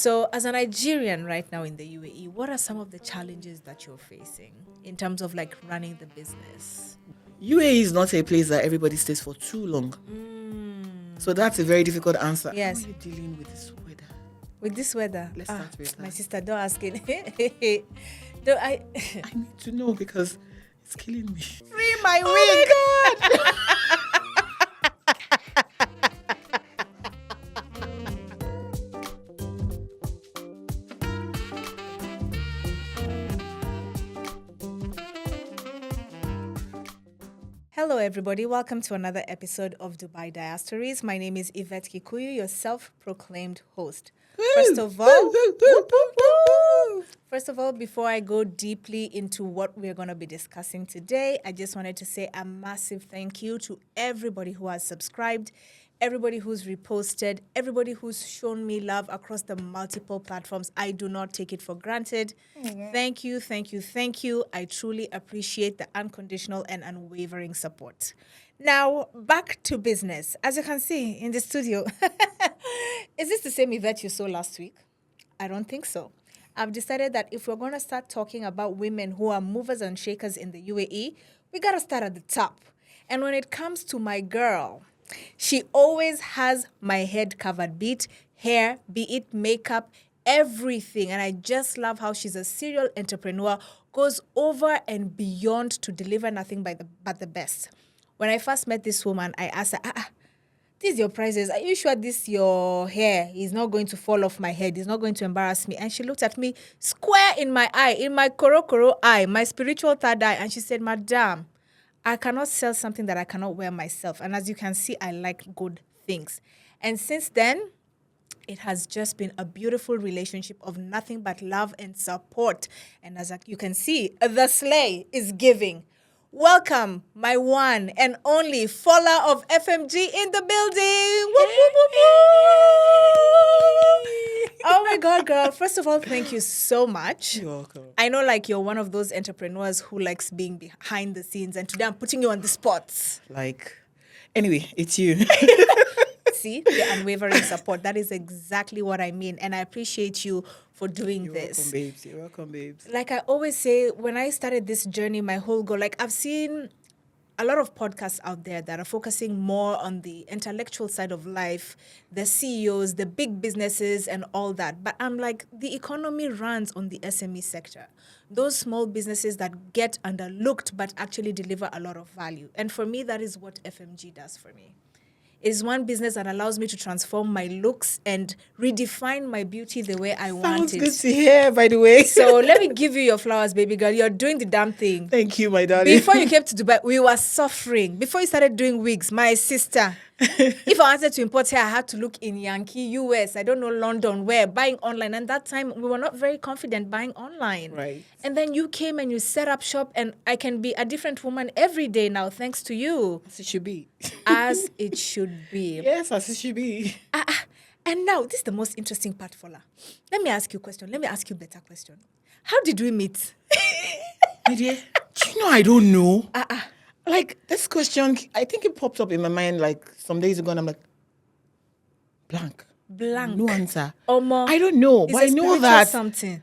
So, as a Nigerian right now in the UAE, what are some of the challenges that you're facing in terms of like running the business? UAE is not a place that everybody stays for too long. So that's a very difficult answer. How are Yes. you dealing with this weather? With this weather, Let's start with my that. sister, don't ask it. Don't I? I need to know because it's killing me. Free my wig. Oh my God! Hello, everybody. Welcome to another episode of Dubai Diastories. My name is Yvette Kikuyu, your self-proclaimed host. First of all, before I go deeply into what we're going to be discussing today, I just wanted to say a massive thank you to everybody who has subscribed, everybody who's reposted, everybody who's shown me love across the multiple platforms. I do not take it for granted. Thank you, thank you, thank you. I truly appreciate the unconditional and unwavering support. Now, back to business. As you can see in the studio, is this the same Yvette you saw last week? I don't think so. I've decided that if we're going to start talking about women who are movers and shakers in the UAE, we got to start at the top. And when it comes to my girl, she always has my head covered, be it hair, be it makeup, everything. And I just love how she's a serial entrepreneur, goes over and beyond to deliver nothing but the best. When I first met this woman, I asked her, these your prices. Are you sure this your hair is not going to fall off my head? It's not going to embarrass me? And she looked at me square in my eye, in my koro eye, my spiritual third eye. And she said, Madam, I cannot sell something that I cannot wear myself. And as you can see, I like good things. And since then, it has just been a beautiful relationship of nothing but love and support. And as you can see, the slay is giving. Welcome, my one and only Fola of FMG in the building. Woo, woo, woo, woo. Oh my God, girl. First of all, thank you so much. You're welcome. I know like you're one of those entrepreneurs who likes being behind the scenes, and today I'm putting you on the spot. Anyway, it's you. See, the unwavering support. That is exactly what I mean. And I appreciate you for doing You're this. welcome, babes. You're welcome, babes. Like I always say, when I started this journey, my whole goal, like I've seen a lot of podcasts out there that are focusing more on the intellectual side of life, the CEOs, the big businesses and all that. But I'm like, the economy runs on the SME sector. Those small businesses that get underlooked but actually deliver a lot of value. And for me, that is what FMG does for me. Is one business that allows me to transform my looks and redefine my beauty the way I want it. Sounds good to hear, by the way. So let me give you your flowers, baby girl. You're doing the damn thing. Thank you, my darling. Before you came to Dubai, we were suffering. Before you started doing wigs, my sister, if I wanted to import hair, I had to look in Yankee, US, I don't know, London, where, buying online. And that time, we were not very confident buying online. Right. And then you came and you set up shop, and I can be a different woman every day now, thanks to you. As it should be. As it should be. Yes, as it should be. And now, this is the most interesting part, Fola. Let me ask you a question. Let me ask you a better question. How did we meet? My dear, do you know I don't know? Like, this question, I think it popped up in my mind like some days ago, and I'm like, blank. No answer. Omo, I don't know, but I know that something.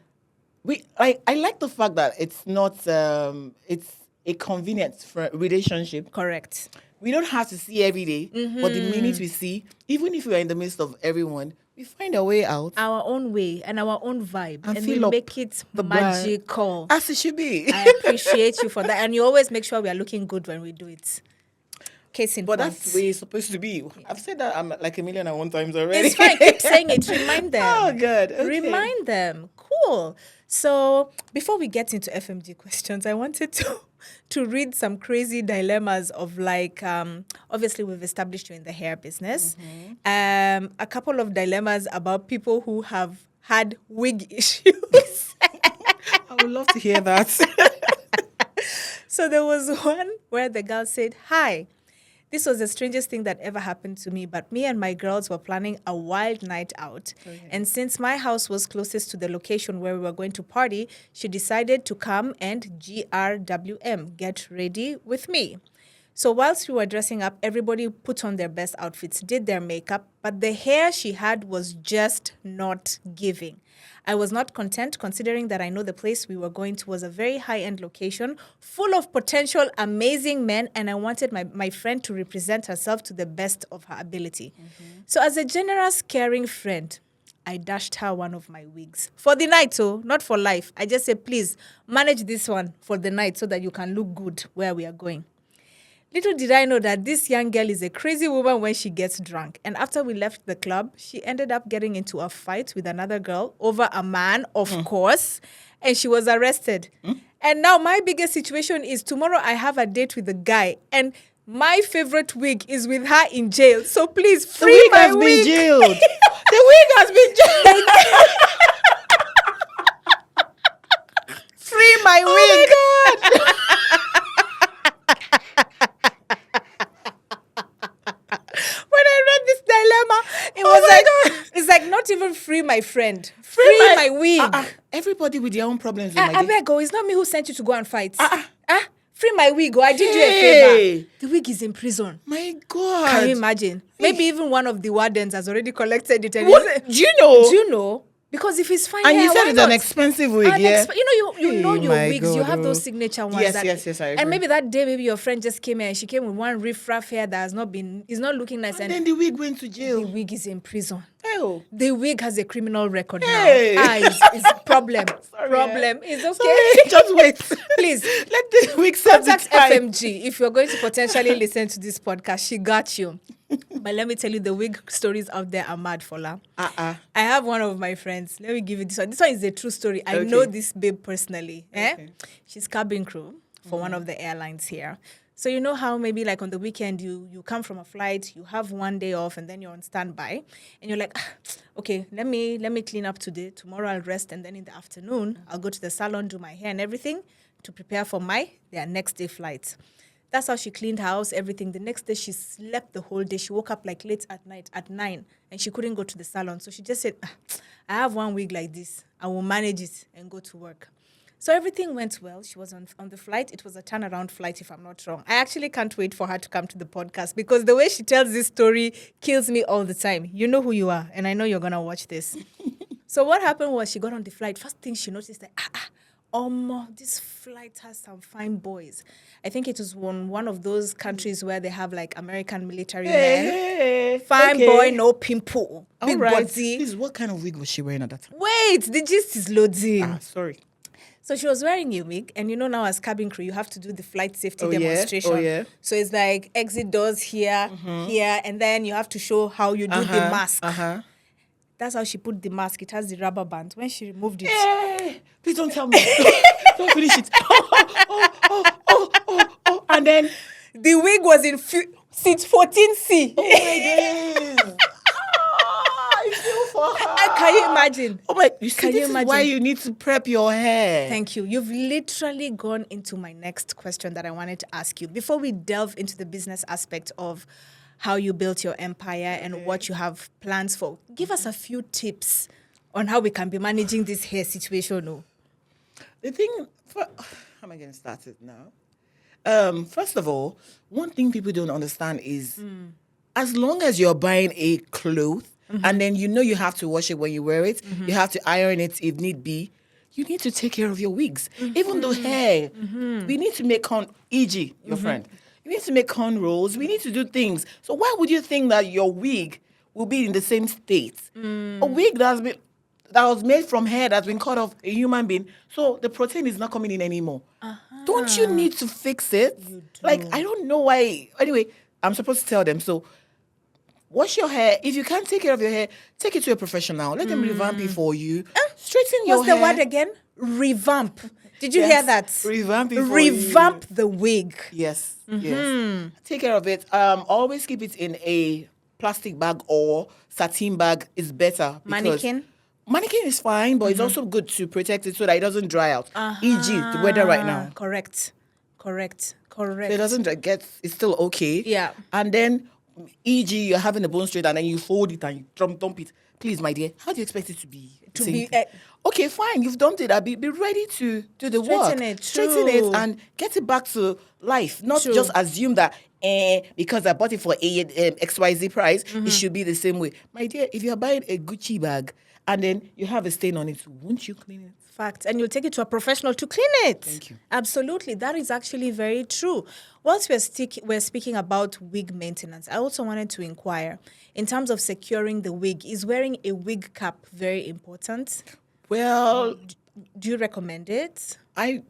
I like the fact that it's not it's a convenient relationship. Correct. We don't have to see every day, but the minute we see, even if we are in the midst of everyone, we find a way out. Our own way and our own vibe. And we fill up make it the magical. As it should be. I appreciate you for that. And you always make sure we are looking good when we do it. Case in But point. that's the way it's supposed to be. I've said that like 1,001,001 times already. It's fine. Keep saying it. Remind them. Oh, good. Okay. Remind them. Cool. So before we get into FMG questions, I wanted to read some crazy dilemmas of like, obviously we've established you in the hair business. A couple of dilemmas about people who have had wig issues. I would love to hear that. So there was one where the girl said, "Hi, this was the strangest thing that ever happened to me, but me and my girls were planning a wild night out. Okay. And since my house was closest to the location where we were going to party, she decided to come and GRWM, get ready with me. So whilst we were dressing up, everybody put on their best outfits, did their makeup, but the hair she had was just not giving. I was not content considering that I know the place we were going to was a very high-end location, full of potential amazing men, and I wanted my friend to represent herself to the best of her ability. So as a generous, caring friend, I dashed her one of my wigs. For the night, not for life. I just said, please, manage this one for the night so that you can look good where we are going. Little did I know that this young girl is a crazy woman when she gets drunk. And after we left the club, she ended up getting into a fight with another girl over a man, of course, and she was arrested. And now my biggest situation is tomorrow I have a date with a guy, and my favorite wig is with her in jail. So please, The free wig my has wig. been jailed. The wig has been jailed. Free my wig. Oh my God. When I read this dilemma, it was it's like not even free my friend. Free my wig. Everybody with their own problems. I beg, it's not me who sent you to go and fight. Free my wig. I did you a Hey. favor. The wig is in prison. My God. Can you imagine? Maybe even one of the wardens has already collected it. And What? Do you know? Do you know? Because if it's fine, And yeah, you said why it's not? an expensive wig, yeah? You know your my wigs. You God, have those oh. signature ones. Yes, yes, I agree. And maybe that day, maybe your friend just came here and she came with one riff-raff hair that has not been, is not looking nice. And then the wig went to the jail. wig is in prison. Oh. The wig has a criminal record Hey. now. It's problem. Sorry, problem. It's okay. Sorry, just wait. Please. Let the wig serve the Contact time. FMG if you're going to potentially listen to this podcast. She got you. But let me tell you, the wig stories out there are mad, Fola. I have one of my friends. Let me give you this one. This one is a true story. I know this babe personally. Okay. She's cabin crew for one of the airlines here. So you know how maybe like on the weekend you come from a flight, you have one day off, and then you're on standby, and you're like, okay, let me clean up today. Tomorrow I'll rest, and then in the afternoon I'll go to the salon, do my hair and everything to prepare for their next day flight. That's how she cleaned her house, everything. The next day, she slept the whole day. She woke up like late at night, at 9, and she couldn't go to the salon. So she just said, I have one wig like this. I will manage it and go to work. So everything went well. She was on the flight. It was a turnaround flight, if I'm not wrong. I actually can't wait for her to come to the podcast because the way she tells this story kills me all the time. You know who you are, and I know you're going to watch this. So what happened was she got on the flight. First thing she noticed, that, this flight has some fine boys. I think it was one of those countries where they have like American military men. Fine boy, no pimple. Big body. Please, what kind of wig was she wearing at that time? Wait, the gist is loading. Sorry. So she was wearing a wig, and you know now as cabin crew, you have to do the flight safety demonstration. Yeah. So it's like exit doors here, here, and then you have to show how you do the mask. That's how she put the mask. It has the rubber band. When she removed it. Hey, please don't tell me. Don't finish it. And then the wig was in seat 14C. Oh my God. I feel for her. Can you imagine? Oh my, this is why you need to prep your hair. Thank you. You've literally gone into my next question that I wanted to ask you. Before we delve into the business aspect of how you built your empire and what you have plans for, give us a few tips on how we can be managing this hair situation. Oh. The thing, how am I going to start it now? First of all, one thing people don't understand is as long as you're buying a cloth and then you know you have to wash it when you wear it, you have to iron it if need be, you need to take care of your wigs. Even though hair, we need to make e.g., your friend, you need to make cornrows, we need to do things. So why would you think that your wig will be in the same state? A wig that was made from hair that's been cut off a human being, so the protein is not coming in anymore. Don't you need to fix it? Like, I don't know why. Anyway, I'm supposed to tell them. So, wash your hair. If you can't take care of your hair, take it to a professional. Let them revamp it for you. Straighten your hair. What's the word again? Revamp. Did you hear that? Revamp it for Revamp the wig. Yes, yes. Take care of it. Always keep it in a plastic bag or satin bag is better. Mannequin is fine, but it's also good to protect it so that it doesn't dry out. E.g., the weather right now. Correct. So it doesn't it's still okay. Yeah. And then, e.g., you're having a bone straight and then you fold it and you dump it. please, my dear, how do you expect it to be? To Same be, thing? Okay, fine, you've done it. I'll be ready to do the work. Straighten it, Straighten it true. and get it back to life. Not True. just assume that because I bought it for a XYZ price, Mm-hmm. it should be the same way. My dear, if you're buying a Gucci bag and then you have a stain on it, won't you clean it? Fact. And you'll take it to a professional to clean it. Thank you. Absolutely. That is actually very true. Whilst we're speaking about wig maintenance, I also wanted to inquire, in terms of securing the wig, is wearing a wig cap very important? Well, Do you recommend it?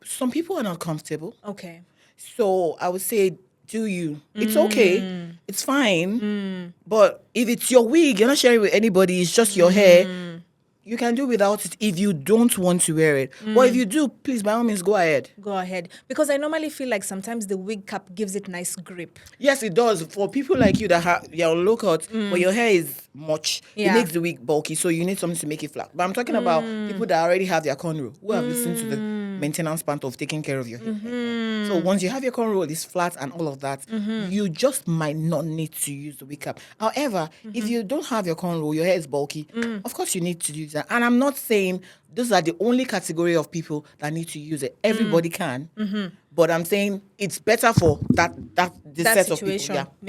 some people are not comfortable. Okay. So I would say, do you? It's okay. It's fine. But if it's your wig, you're not sharing with anybody, it's just your hair, you can do without it if you don't want to wear it. But if you do, please, by all means, go ahead. Go ahead. Because I normally feel like sometimes the wig cap gives it nice grip. Yes, it does. For people like you that have your low cut, but your hair is much, Yeah. it makes the wig bulky, so you need something to make it flat. But I'm talking about people that already have their cornrow, who have listened to the maintenance part of taking care of your hair. So once you have your cornrow, it's flat and all of that, you just might not need to use the wig cap. However, if you don't have your cornrow, your hair is bulky, of course you need to use that. And I'm not saying those are the only category of people that need to use it. Everybody can. But I'm saying it's better for that set Situation. of people. Yeah.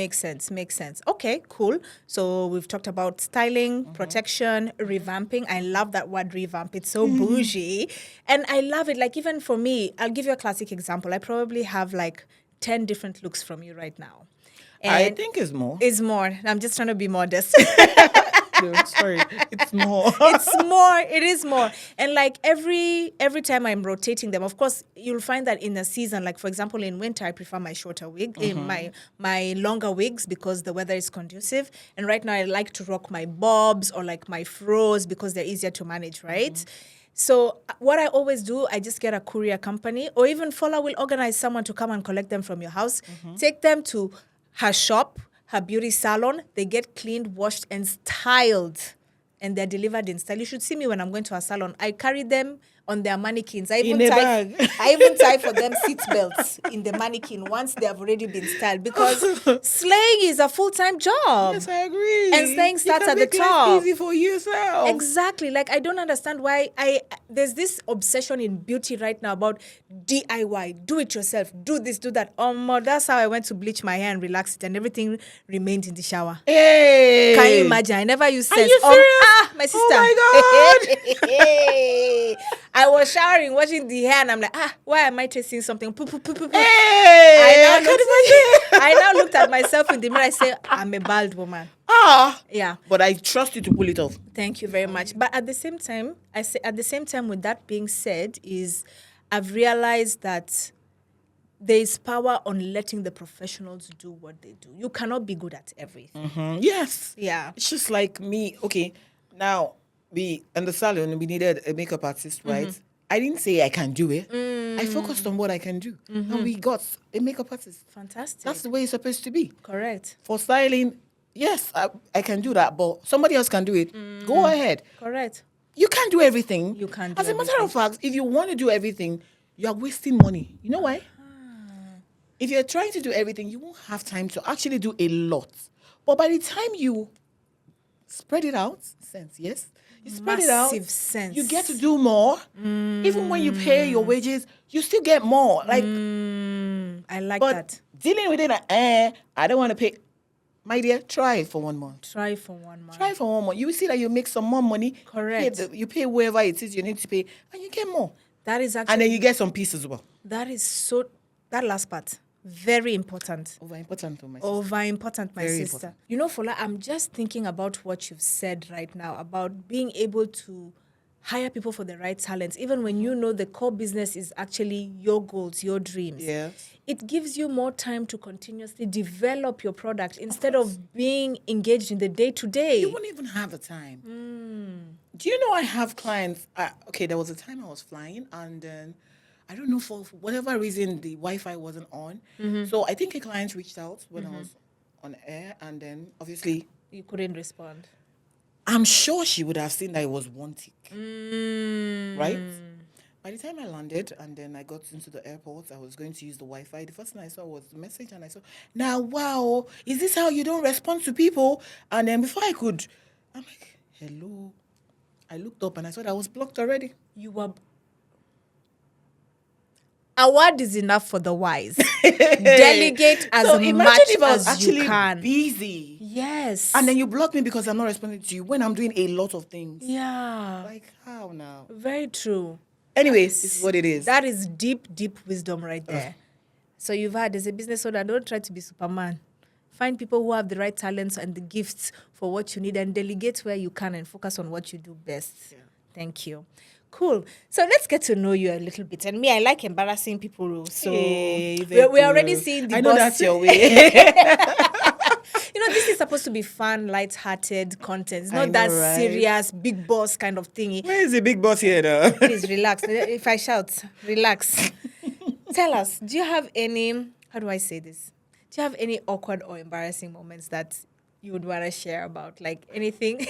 Makes sense. Okay, cool. So we've talked about styling, protection, revamping. I love that word revamp. It's so bougie. And I love it. Like, even for me, I'll give you a classic example. I probably have like 10 different looks from you right now. I think it's more. It's more. I'm just trying to be modest. No, sorry, it's more. It's more. It is more. And like every time I'm rotating them, of course, you'll find that in the season, like for example, in winter, I prefer my shorter wig, my longer wigs because the weather is conducive. And right now, I like to rock my bobs or like my fros because they're easier to manage, right? So what I always do, I just get a courier company, or even Fola will organize someone to come and collect them from your house, take them to her shop, her beauty salon. They get cleaned, washed, and styled, and they're delivered in style. You should see me when I'm going to a salon. I carry them on their mannequins. I even tie for them seat belts in the mannequin once they have already been styled, because slaying is a full-time job. Yes, I agree. And slaying starts at the make life top. easy for yourself. Exactly. Like, I don't understand why there's this obsession in beauty right now about DIY, do it yourself, do this, do that. That's how I went to bleach my hair and relax it, and everything remained in the shower. Hey, Can you imagine? I never used sense. Are you serious? My sister. Oh my God. I was showering, watching the hair, and I'm like, why am I tasting something? Poo, poo, poo, poo, poo. Hey, I now looked at myself in the mirror. I say, I'm a bald woman. Yeah. But I trust you to pull it off. Thank you very much. But at the same time, with that being said, I've realized that there is power on letting the professionals do what they do. You cannot be good at everything. Yes. Yeah. It's just like me. Okay, now in the salon, we needed a makeup artist, right? I didn't say I can do it. I focused on what I can do. And we got a makeup artist. Fantastic. That's the way it's supposed to be. Correct. For styling, yes, I can do that, but somebody else can do it. Go ahead. Correct. You can't do everything. You can't do As a matter everything. of fact, if you want to do everything, you are wasting money. You know why? If you're trying to do everything, you won't have time to actually do a lot. But by the time you spread it out, yes? You spread it out, Massive sense. you get to do more. Even when you pay your wages, you still get more. Like, I like but that. dealing with it, I don't want to pay. My dear, try it for 1 month. Try for 1 month. Try it for 1 month. You will see that you make some more money. Correct. You pay whoever it is you need to pay, and you get more. That is actually. And then you get some peace as well. That is so. That last part, very important. Over important for my sister. Over important, my Very sister. important. You know, Fola, I'm just thinking about what you've said right now about being able to hire people for the right talents, even when you know the core business is actually your goals, your dreams. Yes. It gives you more time to continuously develop your product instead of being engaged in the day-to-day. You won't even have the time. Do you know I have clients? Okay, there was a time I was flying, and then I don't know, for whatever reason the Wi-Fi wasn't on. So I think a client reached out when I was on air, and then obviously You couldn't respond. I'm sure she would have seen that it was one tick, right? By the time I landed and then I got into the airport, I was going to use the Wi-Fi. The first thing I saw was the message, and I saw, now, wow, is this how you don't respond to people? And then before I could, I'm like, hello. I looked up and I saw that I was blocked already. You were. A word is enough for the wise. Delegate as So imagine much if I was as you actually can. busy. Yes. And then you block me because I'm not responding to you when I'm doing a lot of things. Yeah. Like, how now? Very true. Anyway, this is what it is. That is deep, deep wisdom right there. So you've had, as a business owner, don't try to be Superman. Find people who have the right talents and the gifts for what you need and delegate where you can and focus on what you do best. Yeah. Thank you. Cool. So let's get to know you a little bit. And me, I like embarrassing people. So Hey, we're already seeing the I know boss. that's your way. This is supposed to be fun, light-hearted content. It's I not know, that right? serious, big boss kind of thingy. Where is the big boss here now? Please relax. If I shout, relax. Tell us, do you have any, how do I say this? Do you have any awkward or embarrassing moments that you would want to share about? Like anything?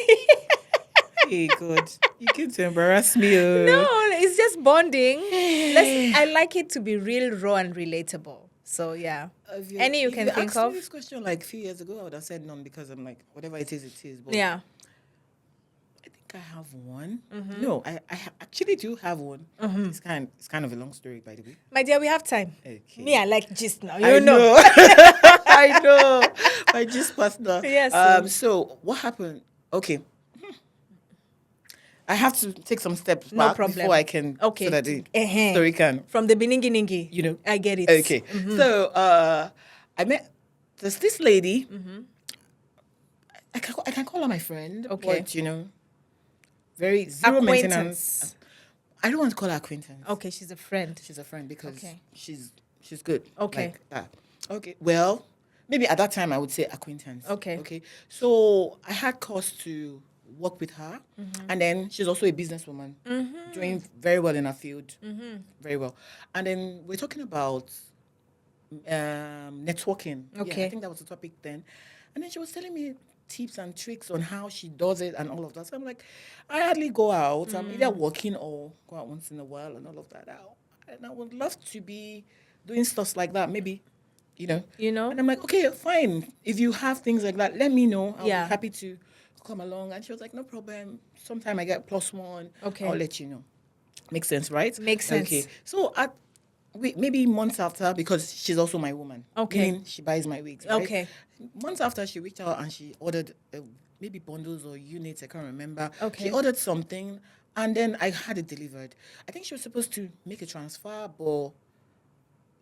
Hey, God. You came to embarrass me. No, it's just bonding. I like it to be real, raw, and relatable. So, yeah. Any you can think asked of? me this question like a few years ago, I would have said none because I'm like, whatever it is, it is. But Yeah. I think I have one. No, I actually do have one. It's kind of a long story, by the way. My dear, we have time. Okay. Me, I like gist now. I know. I know. My just partner. Yes. So what happened? Okay. I have to take some steps No back problem. before I can, Okay. so that the Uh-huh. story can, From the beginning, I get it. Okay. So I met this lady. I can call her my friend. Okay. But very zero maintenance. Acquaintance. I don't want to call her acquaintance. Okay, she's a friend. She's a friend because Okay. she's good. Okay. Like that. Okay. Well, maybe at that time I would say acquaintance. Okay. Okay. So I had cause to work with her, and then she's also a businesswoman, doing very well in her field, very well. And then we're talking about networking. Okay. Yeah, I think that was the topic then. And then she was telling me tips and tricks on how she does it and all of that. So I'm like, I hardly go out. I'm either working or go out once in a while and all of that. And I would love to be doing stuff like that, maybe. And I'm like, okay, fine. If you have things like that, let me know. I'll be happy to come along. And she was like, no problem. Sometime I get +1. Okay. I'll let you know. Makes sense, right? Makes sense. Okay. So maybe months after, because she's also my woman. Okay. Meaning she buys my wigs, right? Okay. Months after, she reached out and she ordered maybe bundles or units. I can't remember. Okay. She ordered something and then I had it delivered. I think she was supposed to make a transfer, but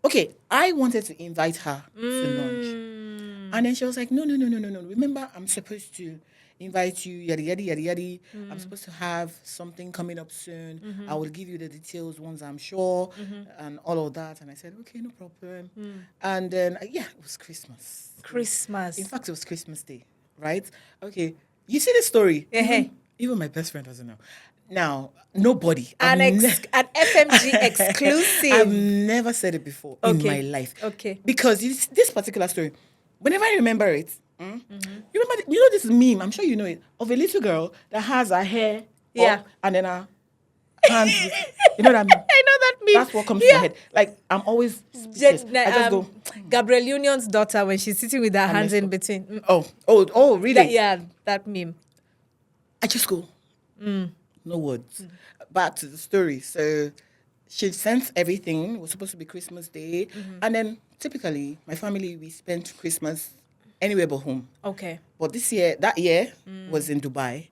okay, I wanted to invite her to lunch. And then she was like, no. Remember, I'm supposed to invite you, yada, yada, yada, yada. I'm supposed to have something coming up soon. I will give you the details once I'm sure and all of that. And I said, okay, no problem. And then, it was Christmas. Christmas. In fact, it was Christmas Day, right? Okay. You see the story? Even my best friend doesn't know. Now, nobody. An FMG exclusive. I've never said it before in my life. Okay. Because this particular story, whenever I remember it, you remember, this meme, I'm sure you know it, of a little girl that has her hair up and then her hands. You know what I mean? I know that meme. That's what comes to my head. Like, I'm always speechless. I just go. Gabrielle Union's daughter, when she's sitting with her hands in between. Oh, really? That meme. I just go. No words. Back to the story. So she sent everything. It was supposed to be Christmas Day. And then typically, my family, we spent Christmas anywhere but home. Okay. But that year was in Dubai.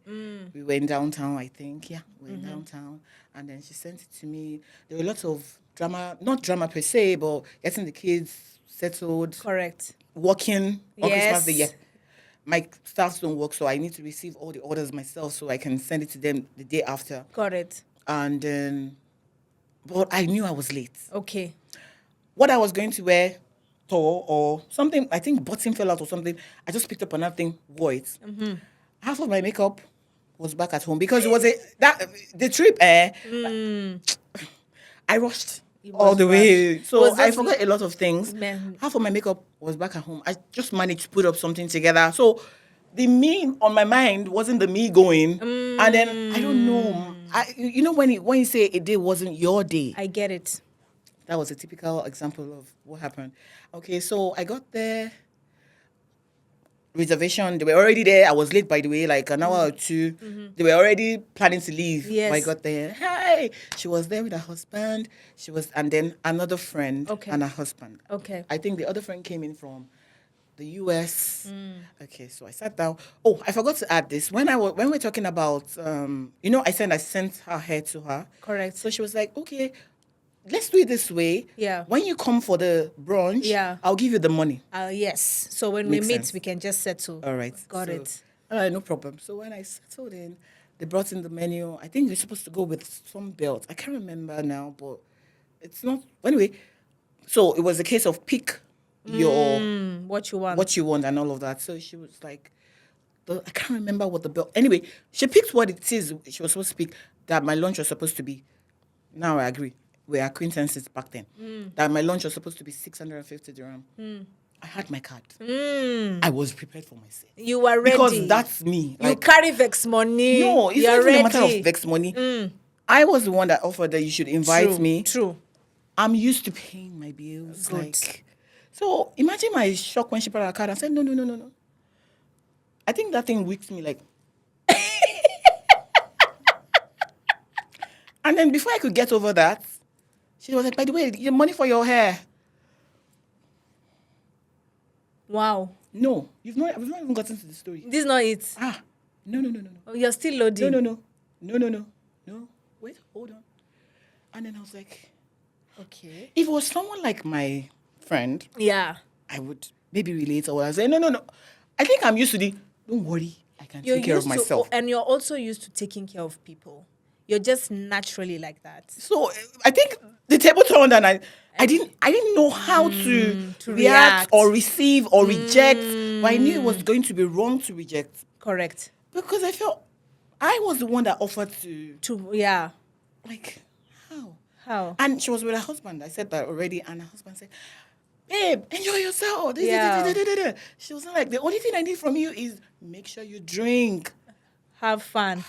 We were in downtown, I think. Yeah, we were in downtown. And then she sent it to me. There were lots of drama, not drama per se, but getting the kids settled. Correct. Working on Christmas Day. Yes. Yeah. My staffs don't work, so I need to receive all the orders myself so I can send it to them the day after. Got it. And then, but I knew I was late. Okay. What I was going to wear, tall or something, I think button fell out or something. I just picked up another thing, wore it. Half of my makeup was back at home because it was the trip. I rushed all the way, so I forgot a lot of things. Half of my makeup was back at home. I just managed to put up something together. So the me on my mind wasn't the me going, and then I don't know. When you say a day wasn't your day, I get it. That was a typical example of what happened. Okay, so I got there. reservation. They were already there. I was late, by the way, like an hour or 2. They were already planning to leave. Yes. When I got there. Hey, she was there with her husband. And then another friend Okay. and her husband. Okay. I think the other friend came in from the US. Okay, so I sat down. Oh, I forgot to add this. When we're talking about, I sent her hair to her. Correct. So she was like, okay, let's do it this way. Yeah. When you come for the brunch, Yeah. I'll give you the money. Yes. So when Makes we meet, sense. we can just settle. All right. Got it. All right, no problem. So when I settled in, they brought in the menu. I think you're supposed to go with some belt. I can't remember now, but it's not. Anyway, so it was a case of pick your What you want. and all of that. So she was like, I can't remember what the belt. Anyway, she picked what it is. She was supposed to pick that my lunch was supposed to be. Now I agree. We're acquaintances back then. That my lunch was supposed to be 650 dirham. I had my card. I was prepared for myself. You were ready. Because that's me. You carry vex money. No, it's You're not even ready. a matter of vex money. I was the one that offered that you should invite me. True. I'm used to paying my bills. Good. So imagine my shock when she brought her card. I said, no. I think that thing wicked me like. And then before I could get over that, she was like, by the way, your money for your hair. Wow. No, we've not even gotten to the story. This is not it. No. Oh, you're still loading. No. Wait, hold on. And then I was like, Okay. if it was someone like my friend, Yeah. I would maybe relate, or I would say, no. I think I'm used to don't worry, I can take care of myself. And you're also used to taking care of people. You're just naturally like that. So I think the table turned, and I didn't know how to react or receive or reject, but I knew it was going to be wrong to reject. Correct. Because I felt I was the one that offered to Yeah. like, how? How? And she was with her husband. I said that already, and her husband said, babe, enjoy yourself. Yeah. She was like, the only thing I need from you is make sure you drink. Have fun.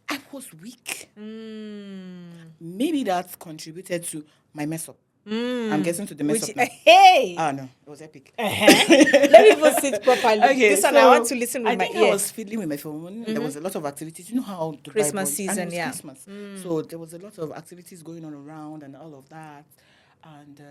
I was weak. Maybe that contributed to my mess up. I'm getting to the mess up now. Hey! No, it was epic. Let me even sit properly. Okay, This one I want to listen with my I ear. was fiddling with my phone. There was a lot of activities. You know how Dubai Christmas was, season, and it was yeah. Christmas. So there was a lot of activities going on around and all of that. And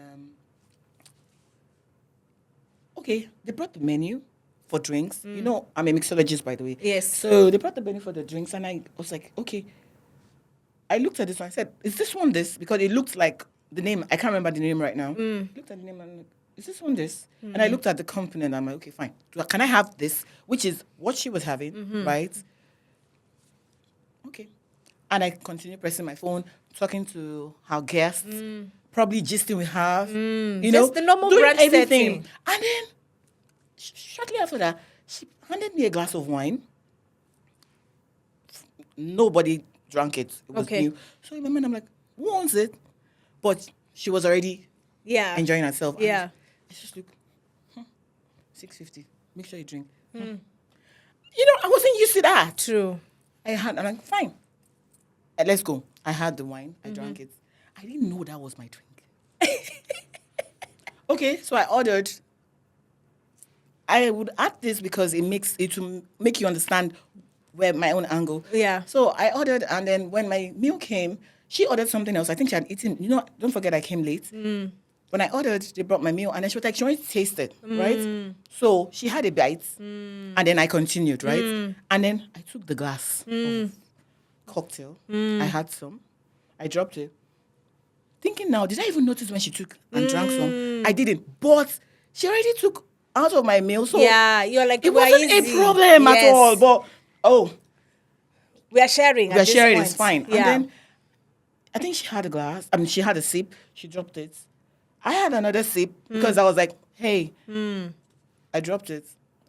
okay, they brought the menu for drinks. You know, I'm a mixologist, by the way. Yes. So they brought the menu for the drinks, and I was like, okay. I looked at this one. I said, is this one this? Because it looked like the name. I can't remember the name right now. I looked at the name and I'm like, is this one this? And I looked at the company and I'm like, okay, fine. Can I have this? Which is what she was having, right? Okay. And I continued pressing my phone, talking to her guests, probably gisting with her, you know, Just the normal doing brand everything. setting. And then shortly after that, she handed me a glass of wine. Nobody drank it. It was Okay. new. So in my mind, I'm like, who wants it? But she was already enjoying herself. Yeah. I just look, 650. Make sure you drink. You know, I wasn't used to that. True. I'm like, fine. Let's go. I had the wine. I drank it. I didn't know that was my drink. Okay, so I ordered. I would add this because it will make you understand where my own angle. Yeah. So I ordered, and then when my meal came, she ordered something else. I think she had eaten. You know, don't forget I came late. When I ordered, they brought my meal, and then she was like, she wanted to taste it, right? So she had a bite, and then I continued, right? And then I took the glass of cocktail. I had some. I dropped it. Thinking now, did I even notice when she took and drank some? I didn't. But she already took out of my meal. So Yeah, you're like, it we're wasn't easy. a problem at Yes. all. But, We are sharing. we're sharing, it's fine. Yeah. And then I think she had a glass. I mean, she had a sip. She dropped it. I had another sip because I was like, hey, I dropped it.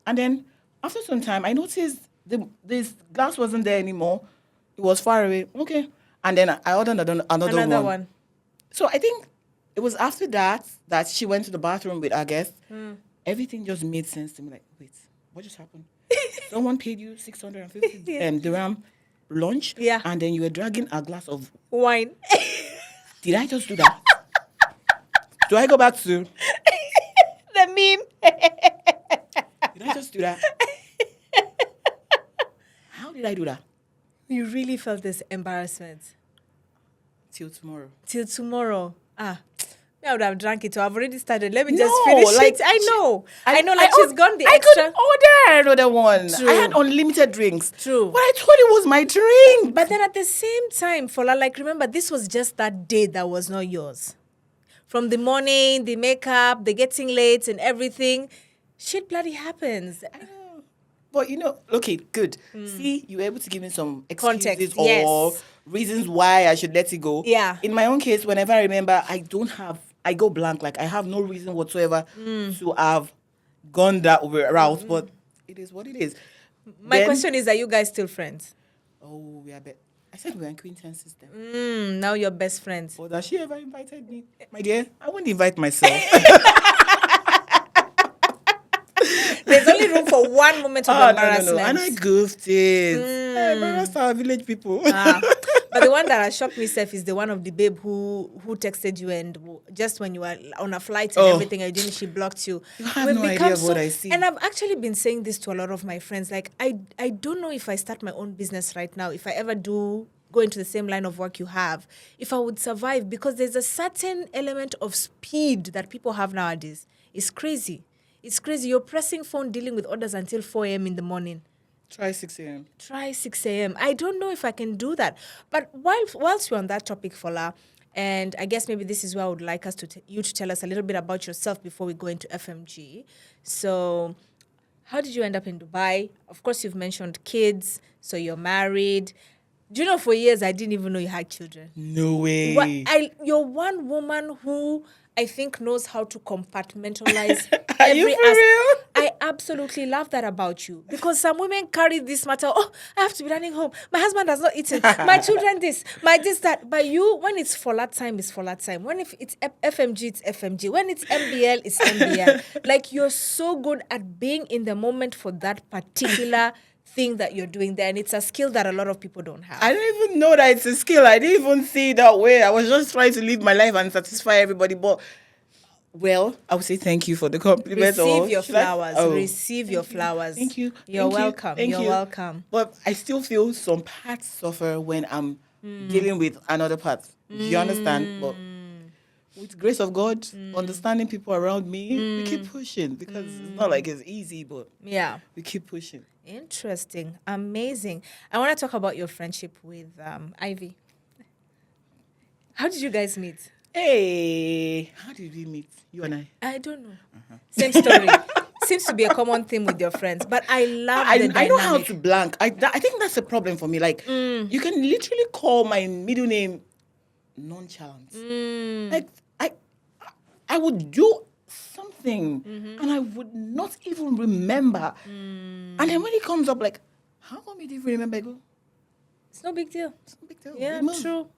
And then after some time, I noticed this glass wasn't there anymore. It was far away. Okay. And then I ordered another one. So I think it was after that she went to the bathroom with our guest. Everything just made sense to me. Like, wait, what just happened? Someone paid you 650 dirham lunch, and then you were dragging a glass of Wine. Did I just do that? Do I go back to The meme. just do that? How did I do that? You really felt this embarrassment. Till tomorrow. Till tomorrow. Me, I would have drank it. So I've already started. Let me No, just finish like, it. I know. I She's gone the I extra. could order another one. True. I had unlimited drinks. True. But I thought it was my drink. But then at the same time, Fola, like, remember, this was just that day that was not yours. From the morning, the makeup, the getting late and everything, shit bloody happens. I know. But okay, good. See, you were able to give me some excuses Context, or yes. reasons why I should let it go. Yeah. In my own case, whenever I remember, I go blank. Like, I have no reason whatsoever to have gone that route. But it is what it is. My question is, are you guys still friends? Oh, we are I said we were acquaintances then. Now you're best friends. But has she ever invited me? My dear, I wouldn't invite myself. There's only room for one moment of embarrassment. No. And I goofed it. I embarrassed our village people. But the one that has shocked me, Seth, is the one of the babe who texted you and just when you were on a flight and everything, and she blocked you. You have no idea of what I see. And I've actually been saying this to a lot of my friends. Like, I don't know if I start my own business right now, if I ever do go into the same line of work you have, if I would survive, because there's a certain element of speed that people have nowadays. It's crazy. It's crazy. You're pressing phone, dealing with orders until 4 a.m. in the morning. Try 6 a.m. Try 6 a.m. I don't know if I can do that. But whilst we're on that topic, Fola, and I guess maybe this is where I would like us you to tell us a little bit about yourself before we go into FMG. So, how did you end up in Dubai? Of course, you've mentioned kids, so you're married. Do you know, for years, I didn't even know you had children. No way. You're one woman who I think knows how to compartmentalize Are you for real? I absolutely love that about you, because some women carry this matter. Oh, I have to be running home. My husband has not eaten. My children this, my this, that. But you, when it's Fola time, it's Fola time. When if it's FMG, it's FMG. When it's MBL, it's MBL. Like, you're so good at being in the moment for that particular thing that you're doing there, and it's a skill that a lot of people don't have. I don't even know that it's a skill. I didn't even see it that way. I was just trying to live my life and satisfy everybody. But, well, I would say thank you for the compliment. Receive your flowers. Receive your flowers. Thank you. You're welcome. You're welcome. But I still feel some parts suffer when I'm dealing with another part. Do you understand? But with the grace of God, understanding people around me, we keep pushing, because it's not like it's easy, but yeah, we keep pushing. Interesting. Amazing. I want to talk about your friendship with Ivy. How did you guys meet? Hey, how did we meet? You and I? I don't know. Same story. Seems to be a common theme with your friends, but I love the dynamic. I know how to blank. I think that's a problem for me. Like, you can literally call my middle name nonchalant. Like, I would do something and I would not even remember. And then when it comes up, like, how come you didn't remember? I go, it's no big deal. It's no big deal. Yeah, true.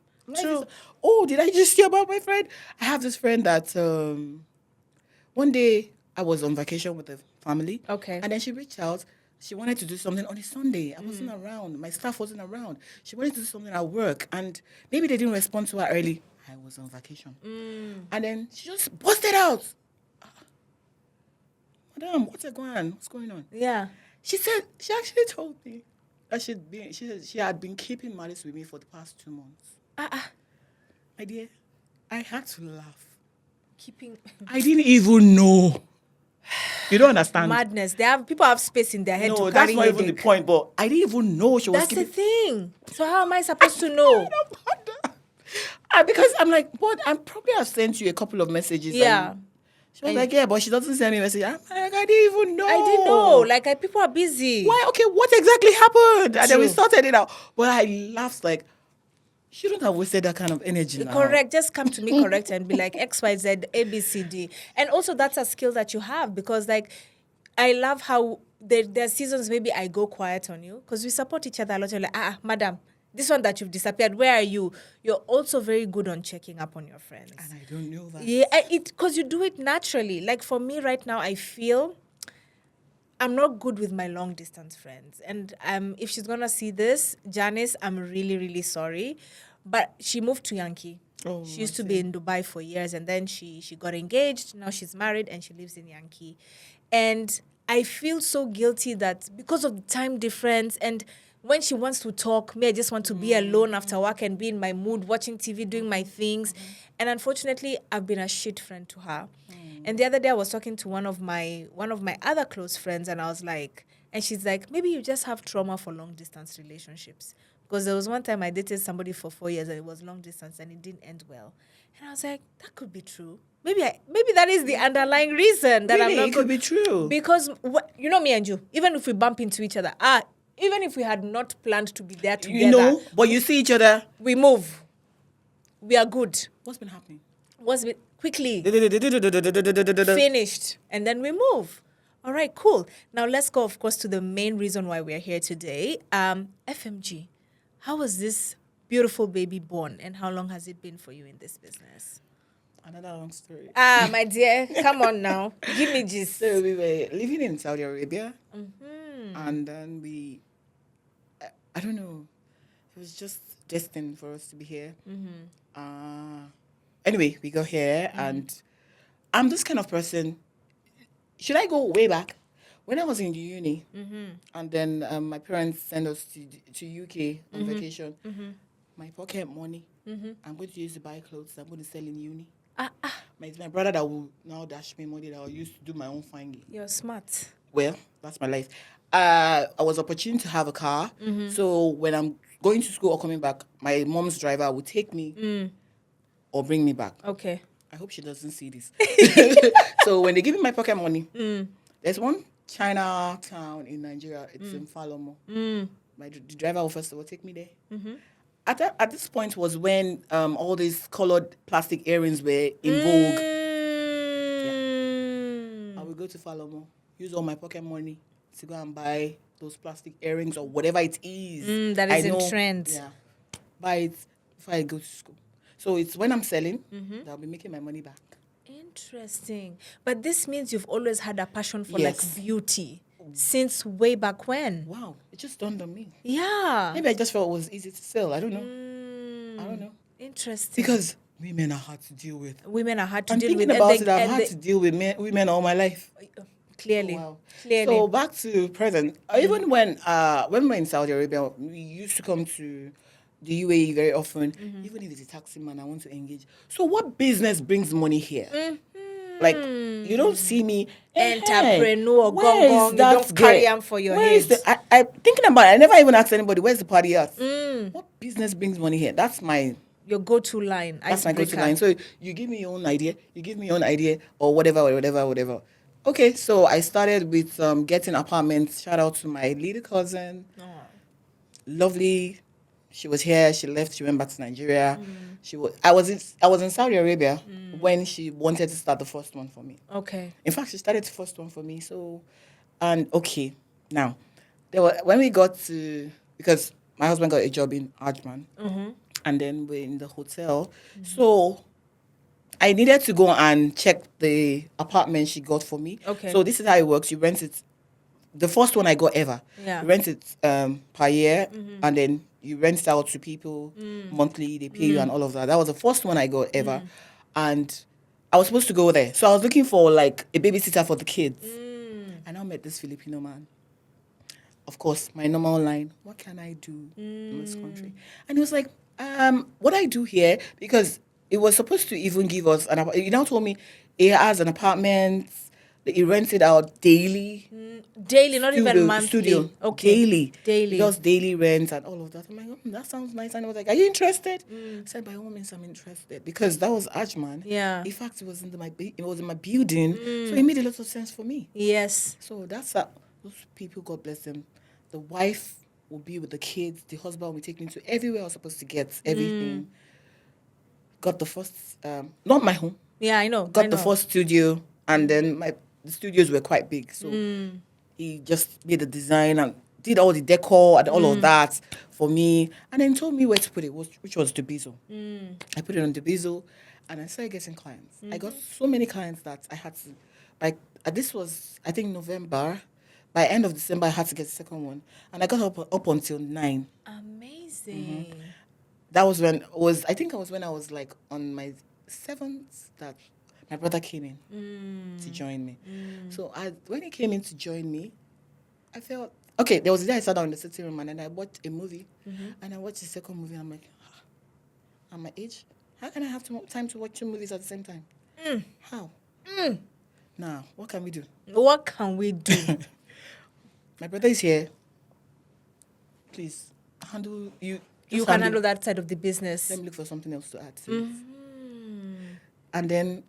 True. Oh, did I just hear about my friend? I have this friend that one day I was on vacation with the family. Okay. And then she reached out. She wanted to do something on a Sunday. I wasn't around. My staff wasn't around. She wanted to do something at work. And maybe they didn't respond to her early. I was on vacation. And then she just busted out. Madam, what's going on? What's going on? Yeah. She said, she actually told me that she had been keeping malice with me for the past 2 months. My dear, I had to laugh. I didn't even know. You don't understand. Madness. People have space in their head to carry. No, that's not even the point. But I didn't even know she was. That's the thing. So how am I supposed to know? Because I'm like, what? I probably have sent you a couple of messages. Yeah. She was like, yeah, but she doesn't send me a message. I'm like, I didn't even know. I didn't know. Like, people are busy. Why? Okay, what exactly happened? And then we sorted it out. But I laughed like, shouldn't have wasted that kind of energy now. Correct. Just come to me correct and be like X, Y, Z, A, B, C, D. And also that's a skill that you have, because like, I love how there are seasons maybe I go quiet on you because we support each other a lot. You're like, madam, this one that you've disappeared, where are you? You're also very good on checking up on your friends. And I don't know that. Yeah, because you do it naturally. Like for me right now, I feel I'm not good with my long distance friends. And if she's going to see this, Janice, I'm really, really sorry. But she moved to Yankee. Oh, she used to be in Dubai for years, and then she got engaged. Now she's married and she lives in Yankee. And I feel so guilty that because of the time difference, and when she wants to talk, me, I just want to be alone after work and be in my mood, watching TV, doing my things. And unfortunately, I've been a shit friend to her. And the other day I was talking to one of my other close friends, and I was like, and she's like, maybe you just have trauma for long distance relationships. Because there was one time I dated somebody for 4 years and it was long distance and it didn't end well. And I was like, that could be true. Maybe that is the underlying reason that I'm Really, not it good. could be true. Because you know me and you, even if we bump into each other, even if we had not planned to be there together, You know, but you see each other. we move. We are good. What's been happening? What's it quickly Finished. finished, and then we move. All right, cool. Now let's go, of course, to the main reason why we're here today. FMG, how was this beautiful baby born, and how long has it been for you in this business? Another long story. My dear, come on now, give me gist. So we were living in Saudi Arabia, and then I don't know, it was just destined for us to be here. Anyway, we got here, and I'm this kind of person. Should I go way back? When I was in uni, and then my parents sent us to UK on vacation, my pocket money, I'm going to use to buy clothes I'm going to sell in uni. It's my brother that will now dash me money that I'll use to do my own finding. You're smart. Well, that's my life. I was opportune to have a car. So when I'm going to school or coming back, my mom's driver will take me or bring me back. Okay. I hope she doesn't see this. So when they give me my pocket money, there's one Chinatown in Nigeria. It's in Falomo. The driver will first of all take me there. At this point was when all these colored plastic earrings were in vogue. I will go to Falomo, use all my pocket money to go and buy those plastic earrings or whatever it is. That is in trend. Yeah, buy it before I go to school. So it's when I'm selling that I'll be making my money back. Interesting. But this means you've always had a passion for Yes. like beauty since way back when. Wow, it just dawned on me. Yeah. Maybe I just felt it was easy to sell. I don't know. I don't know. Interesting. Because women are hard to deal with. Women are hard to I'm deal thinking with. about it. I've had to deal with women all my life. Clearly. Oh, wow. Clearly. So back to present. Even when we were in Saudi Arabia, we used to come to the UAE very often. Even if it's a taxi man, I want to engage. So what business brings money here? Like, you don't see me Entrepreneur, where gong, is you that don't carry girl? them for your Where head. is I thinking about it. I never even asked anybody, where's the party at? What business brings money here? That's my go-to line. That's my go-to line. So you give me your own idea, or whatever. Okay, so I started with getting apartments. Shout out to my little cousin. Lovely. She was here. She left. She went back to Nigeria. I was in Saudi Arabia when she wanted to start the first one for me. Okay. In fact, she started the first one for me. So, and okay, now when we got to, because my husband got a job in Ajman, and then we're in the hotel. So I needed to go and check the apartment she got for me. Okay. So this is how it works. You rent it. The first one I got ever. Yeah. You rent it per year, and then you rent it out to people monthly. They pay you and all of that. That was the first one I got ever, and I was supposed to go there. So I was looking for like a babysitter for the kids. I now met this Filipino man. Of course, my normal line, what can I do in this country? And he was like, what I do here, because it was supposed to even give us he now told me he has an apartment, that he rents it out daily. Daily, not even monthly. Studio. Okay. Daily. He does daily rent and all of that. I'm like, that sounds nice. And I was like, are you interested? I said, by all means, I'm interested. Because that was Ajman. Yeah. In fact, it was in my building. So it made a lot of sense for me. Yes. So that's those people, God bless them. The wife will be with the kids. The husband will be taken to everywhere I was supposed to get everything. Got the first, not my home. Yeah, I know. Got the first studio. And then the studios were quite big. So he just made the design and did all the decor and all of that for me. And then told me where to put it, which was Dubizo. I put it on Dubizo and I started getting clients. I got so many clients that I had to, this was, I think, November. By end of December, I had to get the second one. And I got up until 9. Amazing. That was when I was like on my 7th that my brother came in to join me. So when he came in to join me, I felt, okay, there was a day I sat down in the sitting room and then I watched a movie. And I watched the second movie and I'm like, at my age, how can I have time to watch 2 movies at the same time? How? Now, what can we do? What can we do? My brother is here. Please, handle you. You can handle that side of the business. Let me look for something else to add to it. And then,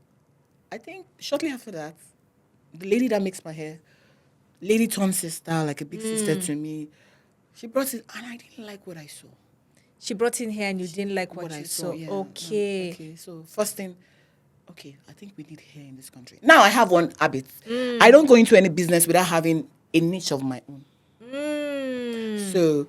I think shortly after that, the lady that makes my hair, lady turned sister, like a big sister to me, she brought it, and I didn't like what I saw. She brought in hair and you didn't like what you saw. Yeah. Okay. Okay, so first thing, okay, I think we need hair in this country. Now I have one habit. I don't go into any business without having a niche of my own. So,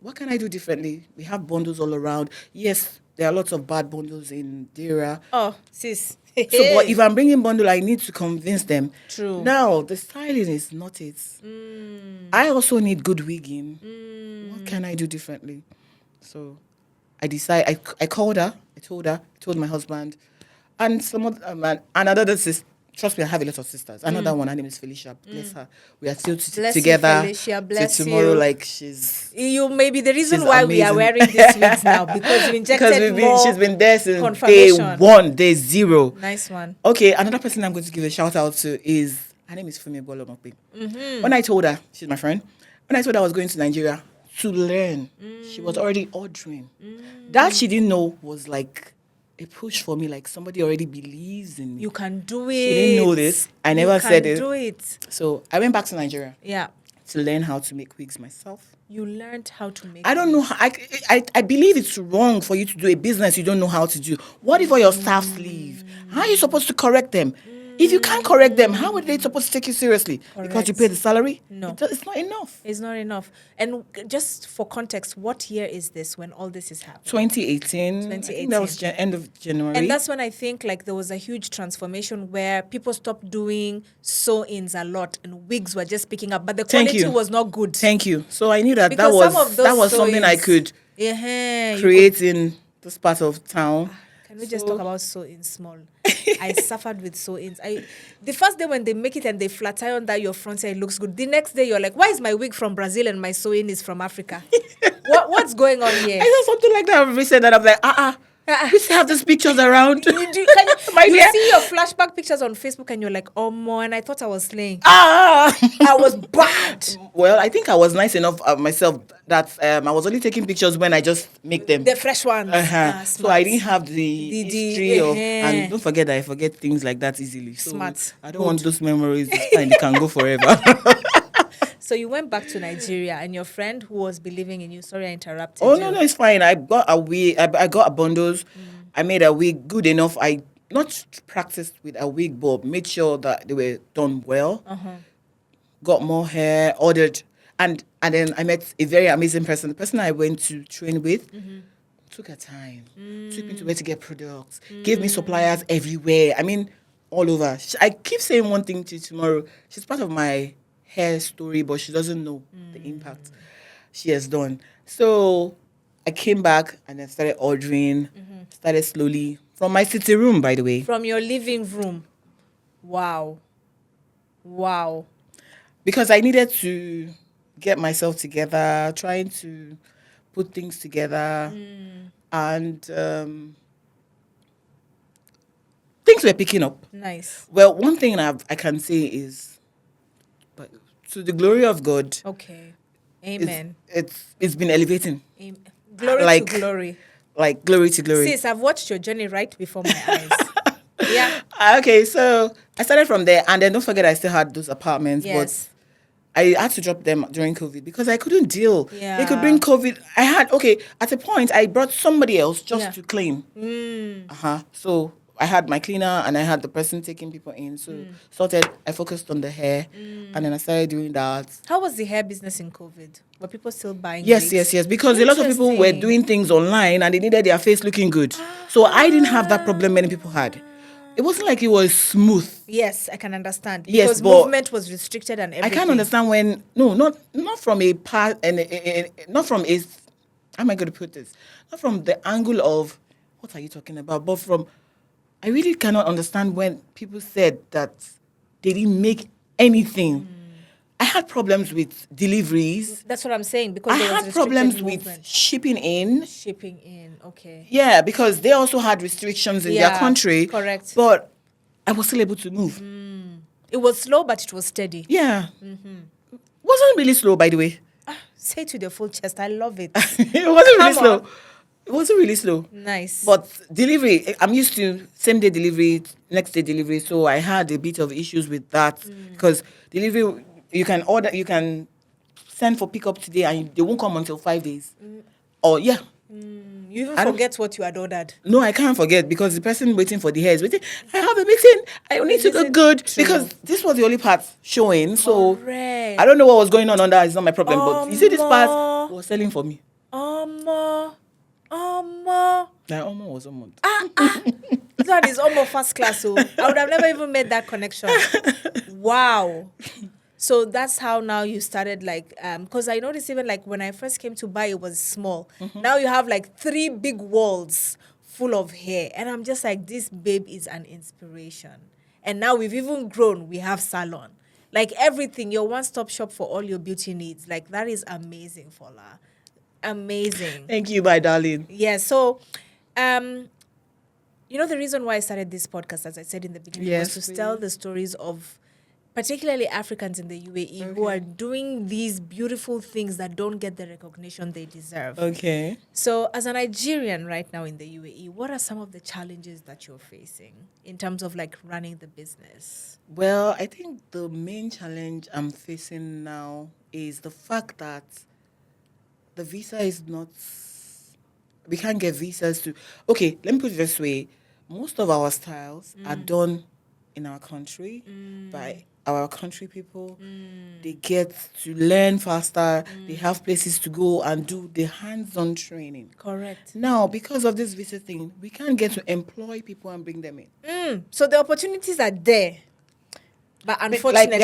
what can I do differently? We have bundles all around. Yes, there are lots of bad bundles in Dera. Oh, sis. So, but if I'm bringing bundle, I need to convince them. True. Now, the styling is not it. I also need good wigging. What can I do differently? So, I called her. I told my husband, and another sister. Trust me, I have a lot of sisters. Another one, her name is Felicia. Bless her. We are still together. Felicia, bless till tomorrow, you. like she's. You may be the reason she's why amazing. we are wearing these wigs now, because you injected more she's been there since confirmation. day 1, day 0. Nice one. Okay, another person I'm going to give a shout out to is, her name is Fumi Bolomokbe. When I told her, she's my friend, when I told her I was going to Nigeria to learn, she was already ordering. That she didn't know was like a push for me, like somebody already believes in me. You can do it. She didn't know this. I never said it. You can do it. So I went back to Nigeria. Yeah. To learn how to make wigs myself. You learned how to make I don't know. I believe it's wrong for you to do a business you don't know how to do. What if all your staffs leave? How are you supposed to correct them? If you can't correct them, how are they supposed to take you seriously? Correct. Because you pay the salary? No. It's not enough. It's not enough. And just for context, what year is this when all this is happening? 2018. I think that was end of January. And that's when I think like there was a huge transformation where people stopped doing sew-ins a lot and wigs were just picking up, but the quality was not good. Thank you. So I knew that Because that was something I could create in this part of town. Can we just talk about sew-in small? I suffered with sew-ins. The first day when they make it and they flat iron that your front hair looks good, the next day you're like, why is my wig from Brazil and my sew-in is from Africa? What's going on here? I saw something like that. We said that. I'm like, we still have these pictures around. You see your flashback pictures on Facebook and you're like, oh, more. And I thought I was slaying. I was bad. Well, I think I was nice enough myself that I was only taking pictures when I just make them. The fresh ones. So I didn't have the history of, and don't forget that I forget things like that easily. So Smart. I don't want those memories. It's fine. They can go forever. So you went back to Nigeria, and your friend who was believing in you. Sorry, I interrupted. Oh no, it's fine. I got a wig. I got a bundles. I made a wig good enough. I not practiced with a wig, but made sure that they were done well. Got more hair, ordered, and then I met a very amazing person. The person I went to train with took her time, took me to where to get products, gave me suppliers everywhere. I mean, all over. I keep saying one thing to you tomorrow. She's part of my hair story, but she doesn't know the impact she has done. So I came back and then started ordering, started slowly from my sitting room, by the way. From your living room. Wow. Because I needed to get myself together, trying to put things together. And things were picking up. Nice. Well, one thing I can say is, but to the glory of God. Okay. Amen. It's been elevating. Amen. Glory to glory. Like glory to glory. Sis, I've watched your journey right before my eyes. Yeah. Okay, so I started from there, and then don't forget I still had those apartments. Yes. But I had to drop them during COVID because I couldn't deal. Yeah. They could bring COVID. At a point, I brought somebody else just to clean. So I had my cleaner and I had the person taking people in. So I focused on the hair, and then I started doing that. How was the hair business in COVID? Were people still buying Yes. Because a lot of people were doing things online and they needed their face looking good. So I didn't have that problem many people had. It wasn't like it was smooth. Yes, I can understand. Yes, because but movement was restricted and everything. I can't understand when not from a part and not from a, how am I going to put this? Not from the angle of what are you talking about, but from I really cannot understand when people said that they didn't make anything. I had problems with deliveries. That's what I'm saying, I because there was had restricted problems with movement. shipping in. Shipping in, okay. Yeah, because they also had restrictions in their Yeah, country. correct. But I was still able to move. It was slow, but it was steady. Yeah. Wasn't really slow, by the way. Say to the full chest, I love it. It wasn't really Come slow. on. It wasn't really slow. Nice. But delivery, I'm used to same day delivery, next day delivery. So I had a bit of issues with that because delivery, you can send for pickup today and they won't come until 5 days. Or yeah. You even I don't- forget what you had ordered. No, I can't forget because the person waiting for the hair is waiting. I have a meeting. I need to look good True. because this was the only part showing. So Correct. I don't know what was going on under. It's not my problem. But you see, this part Omo. was selling for me. Omo. Like almost was almost. That is almost first class. So I would have never even made that connection. Wow. So that's how now you started, like, because I noticed even like when I first came to buy, it was small. Now you have like 3 big walls full of hair. And I'm just like, this babe is an inspiration. And now we've even grown. We have salon. Like everything, your one-stop shop for all your beauty needs. Like that is amazing, Fola. Amazing. Thank you, my darling. Yeah. So, the reason why I started this podcast, as I said in the beginning, Yes, was to tell please. the stories of particularly Africans in the UAE who Okay. are doing these beautiful things that don't get the recognition they deserve. Okay. So, as a Nigerian right now in the UAE, what are some of the challenges that you're facing in terms of like running the business? Well, I think the main challenge I'm facing now is the fact that the visa is not. We can't get visas to. Okay, let me put it this way: most of our styles are done in our country by our country people. They get to learn faster. They have places to go and do the hands-on training. Correct. Now, because of this visa thing, we can't get to employ people and bring them in. So the opportunities are there, but Like unfortunately,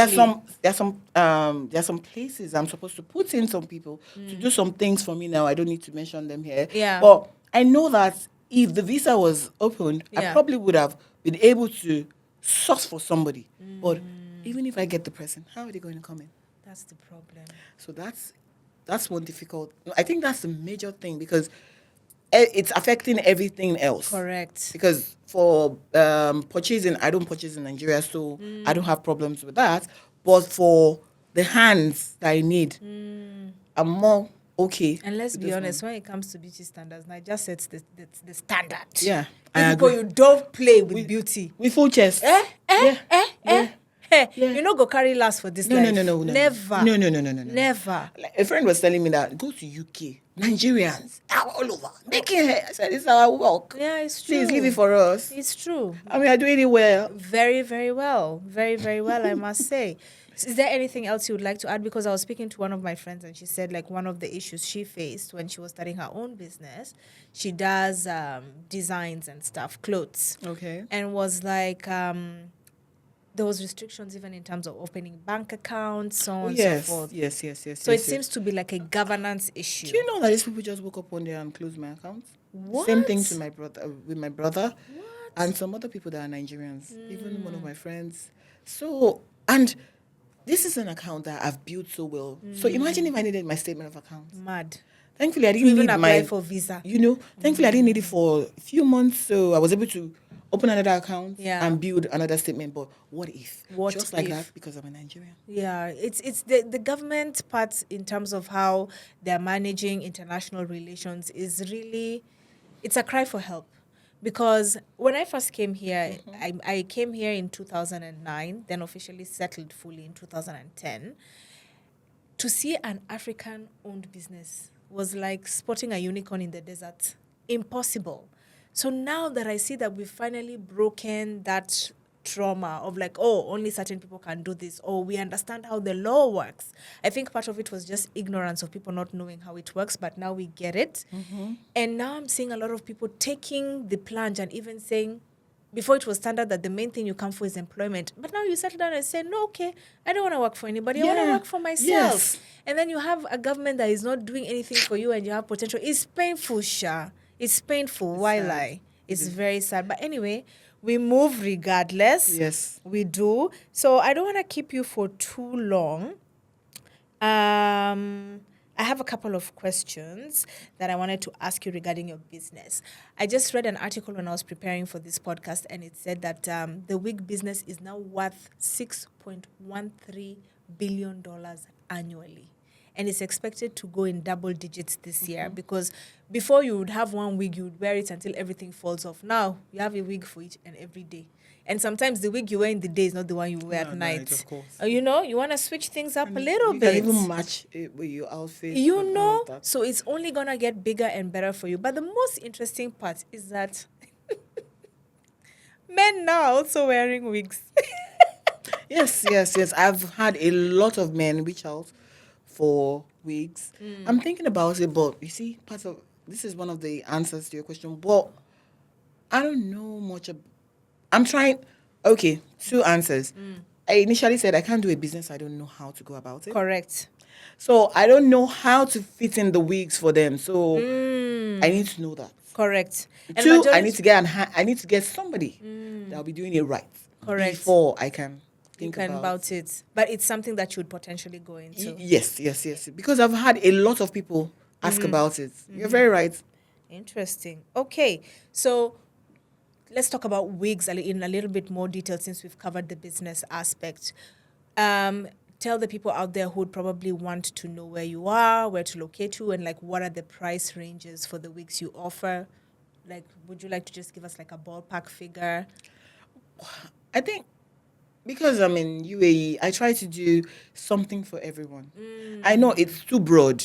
there are some places I'm supposed to put in some people to do some things for me now. I don't need to mention them here. Yeah. But I know that if the visa was opened, I Yeah. probably would have been able to source for somebody. But even if I get the person, how are they going to come in? that's the problem. So that's one difficult. I think that's the major thing because it's affecting everything else. Correct. Because for purchasing, I don't purchase in Nigeria, so I don't have problems with that. But for the hands that I need, I'm more okay. And let's with be this honest, one. when it comes to beauty standards, now just sets the standard. Yeah, You I people, agree. you don't play with beauty. With full chest. Yeah. Yeah. You know, go carry last for this No, life. no. Never. No. Never. Like, a friend was telling me that go to UK, Nigerians are all over making hair. I said, this is our work. Yeah, it's true. Please leave it for us. It's true. And we are doing it well. Very, very well. Very, very well, I must say. Is there anything else you would like to add? Because I was speaking to one of my friends and she said like one of the issues she faced when she was starting her own business, she does designs and stuff, clothes. Okay. And was like, there was restrictions even in terms of opening bank accounts, so on and so forth. Yes. So it seems to be like a governance issue. Do you know that these people just woke up one day and closed my account? What? Same thing to my brother with my brother What? and some other people that are Nigerians, even one of my friends. So and this is an account that I've built so well. So imagine if I needed my statement of account. Mad. Thankfully, I To didn't even need apply my for visa. Thankfully, I didn't need it for a few months, so I was able to open another account Yeah. and build another statement. But what if? What Just like if? that, because I'm a Nigerian. Yeah, it's the government part in terms of how they're managing international relations is really, it's a cry for help. Because when I first came here, I came here in 2009, then officially settled fully in 2010. To see an African-owned business was like spotting a unicorn in the desert. Impossible. So now that I see that we've finally broken that trauma of like, oh, only certain people can do this, or we understand how the law works. I think part of it was just ignorance of people not knowing how it works, but now we get it. And now I'm seeing a lot of people taking the plunge and even saying, before it was standard that the main thing you come for is employment. But now you settle down and say, no, okay, I don't want to work for anybody. I want to Yeah. work for myself. Yes. And then you have a government that is not doing anything for you and you have potential. It's painful, Sha. It's painful. Why sad. lie? It's very sad. But anyway, We move regardless. Yes. We do. So I don't want to keep you for too long. I have a couple of questions that I wanted to ask you regarding your business. I just read an article when I was preparing for this podcast, and it said that the wig business is now worth $6.13 billion annually. And it's expected to go in double digits this year, because before you would have one wig, you would wear it until everything falls off. Now you have a wig for each and every day. And sometimes the wig you wear in the day is not the one you wear at night. Of course. You know, you want to switch things up a little You bit. can even match it with your outfit. You and all know, of that. so it's only going to get bigger and better for you. But the most interesting part is that men now are also wearing wigs. Yes. I've had a lot of men reach out for wigs. I'm thinking about it, but you see, this is one of the answers to your question. But I don't know much. I'm trying. Okay, two answers. I initially said I can't do a business. I don't know how to go about it. Correct. So I don't know how to fit in the wigs for them. So I need to know that. Correct. And Two, I need to get I need to get somebody that'll be doing it right. Correct. Before I can think about it. But it's something that you would potentially go into. Yes. Because I've had a lot of people ask about it. You're very right. Interesting. Okay, so let's talk about wigs in a little bit more detail, since we've covered the business aspect. Tell the people out there who would probably want to know where you are, where to locate you, and like what are the price ranges for the wigs you offer. Like, would you like to just give us like a ballpark figure? I think because I'm in UAE, I try to do something for everyone. I know it's too broad,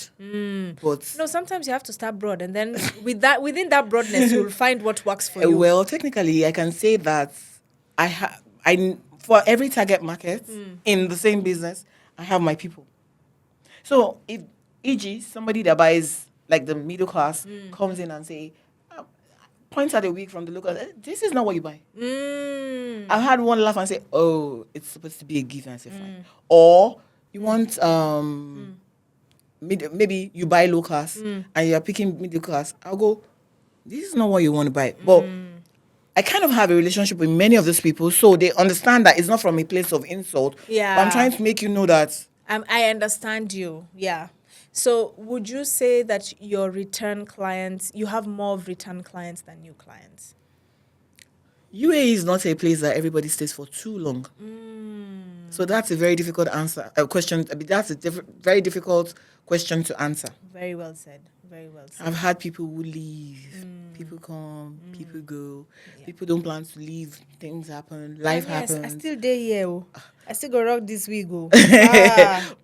but No, sometimes you have to start broad, and then within that broadness, you'll find what works for you. well, technically, I can say that I for every target market in the same business, I have my people. So if, e.g., somebody that buys like the middle class comes in and say, points at a wig from the local, this is not what you buy. I've had one laugh and say, oh, it's supposed to be a gift, and I say fine. Or you want maybe you buy low class and you're picking middle class. I'll go, this is not what you want to buy. But I kind of have a relationship with many of those people, so they understand that it's not from a place of insult. Yeah. But I'm trying to make you know that. I understand you. Yeah. So would you say that your return clients, you have more of return clients than new clients? UAE is not a place that everybody stays for too long. So that's a very difficult question. I mean, that's a very difficult question to answer. Very well said. Very well said. I've had people who leave, people come, people go. Yeah. People don't plan to leave. Things happen. Life happens. I still there here. Oh. I still go rock this week. Oh.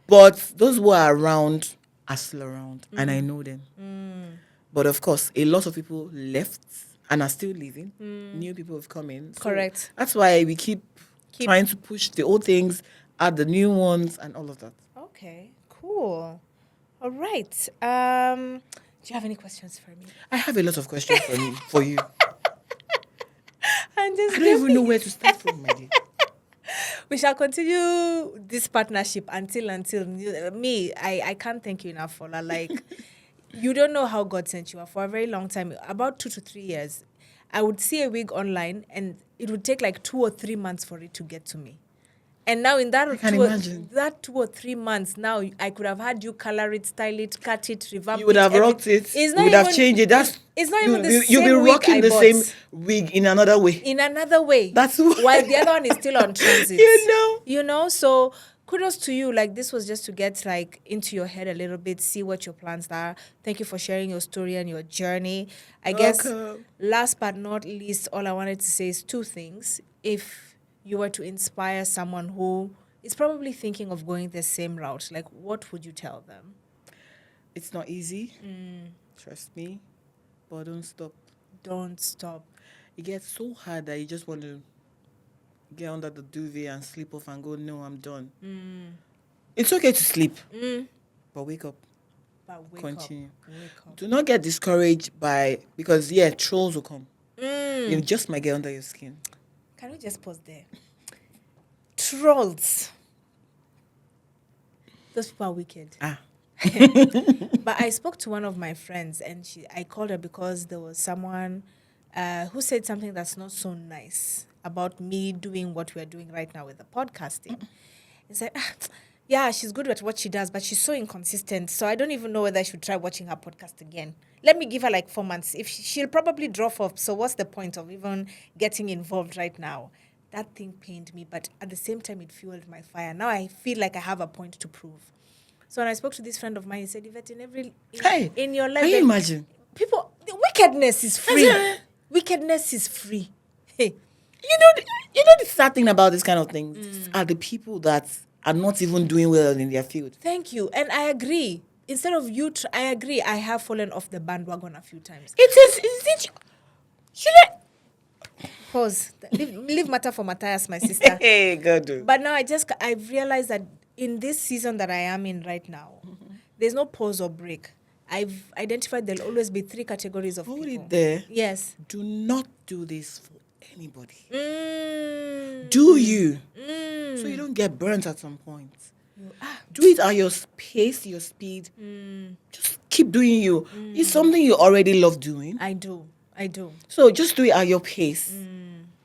But those who are around are still around, and I know them. But of course, a lot of people left and are still leaving. New people have come in. So correct. That's why we keep trying to push the old things, add the new ones, and all of that. Okay, cool. All right. Do you have any questions for me? I have a lot of questions for you. I don't even know where to start from, my dear. We shall continue this partnership until me. I can't thank you enough, Fola. Like, you don't know how God sent you. For a very long time, about 2 to 3 years, I would see a wig online, and it would take like 2 or 3 months for it to get to me. And now in that 2 or 3 months, now I could have had you color it, style it, cut it, revamp it. You would have rocked it. You would have changed it. It's not even the same wig. You'll be rocking the same wig in another way. That's while the other one is still on transit. You know. So kudos to you. Like, this was just to get like into your head a little bit, see what your plans are. Thank you for sharing your story and your journey. I guess last but not least, all I wanted to say is 2 things. If you were to inspire someone who is probably thinking of going the same route, like, what would you tell them? It's not easy. Trust me. But don't stop. Don't stop. It gets so hard that you just want to get under the duvet and sleep off and go, no, I'm done. It's okay to sleep. But wake up. Continue. Wake up. Do not get discouraged because trolls will come. You just might get under your skin. Can we just pause there? Trolls. Those people are wicked. But I spoke to one of my friends, and I called her because there was someone who said something that's not so nice about me doing what we're doing right now with the podcasting. He said, yeah, she's good at what she does, but she's so inconsistent. So I don't even know whether I should try watching her podcast again. Let me give her like 4 months. If she'll probably drop off. So what's the point of even getting involved right now? That thing pained me, but at the same time, it fueled my fire. Now I feel like I have a point to prove. So when I spoke to this friend of mine, he said, Yvette, in your life, can you imagine? People, the wickedness is free. Wickedness is free. Hey. You know the sad thing about this kind of things are the people that are not even doing well in their field. Thank you. And I agree. Instead of you, I agree. I have fallen off the bandwagon a few times. Should I? Pause. Leave matter for Matthias, my sister. Hey, good. But now I've realized that in this season that I am in right now, there's no pause or break. I've identified there'll always be 3 categories of Hold people. it there. Yes. Do not do this for anybody. Do you? So you don't get burnt at some point. Do it at your pace, your speed. Just keep doing you. It's something you already love doing. I do. So just do it at your pace.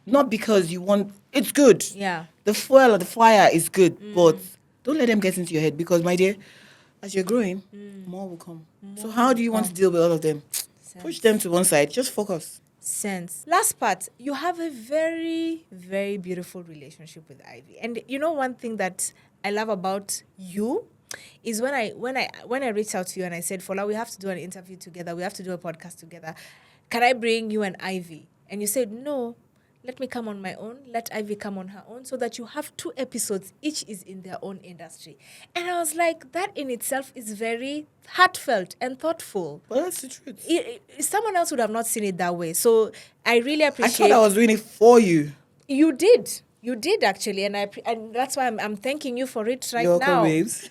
Not because you want... It's good. Yeah. The fuel or the fire is good, but don't let them get into your head because, my dear, as you're growing, more will come. So how do you want to deal with all of them? Push them to one side. Just focus. Sense. Last part, you have a very, very beautiful relationship with Ivy. And you know one thing that I love about you is when I reached out to you and I said, Fola, we have to do an interview together. We have to do a podcast together. Can I bring you and Ivy? And you said, no, let me come on my own. Let Ivy come on her own so that you have 2 episodes. Each is in their own industry. And I was like, that in itself is very heartfelt and thoughtful. But that's the truth. Someone else would have not seen it that way. So I really appreciate... I thought I was doing it for you. You did. You did, actually. And and that's why I'm thanking you for it right You're now. welcome, babes.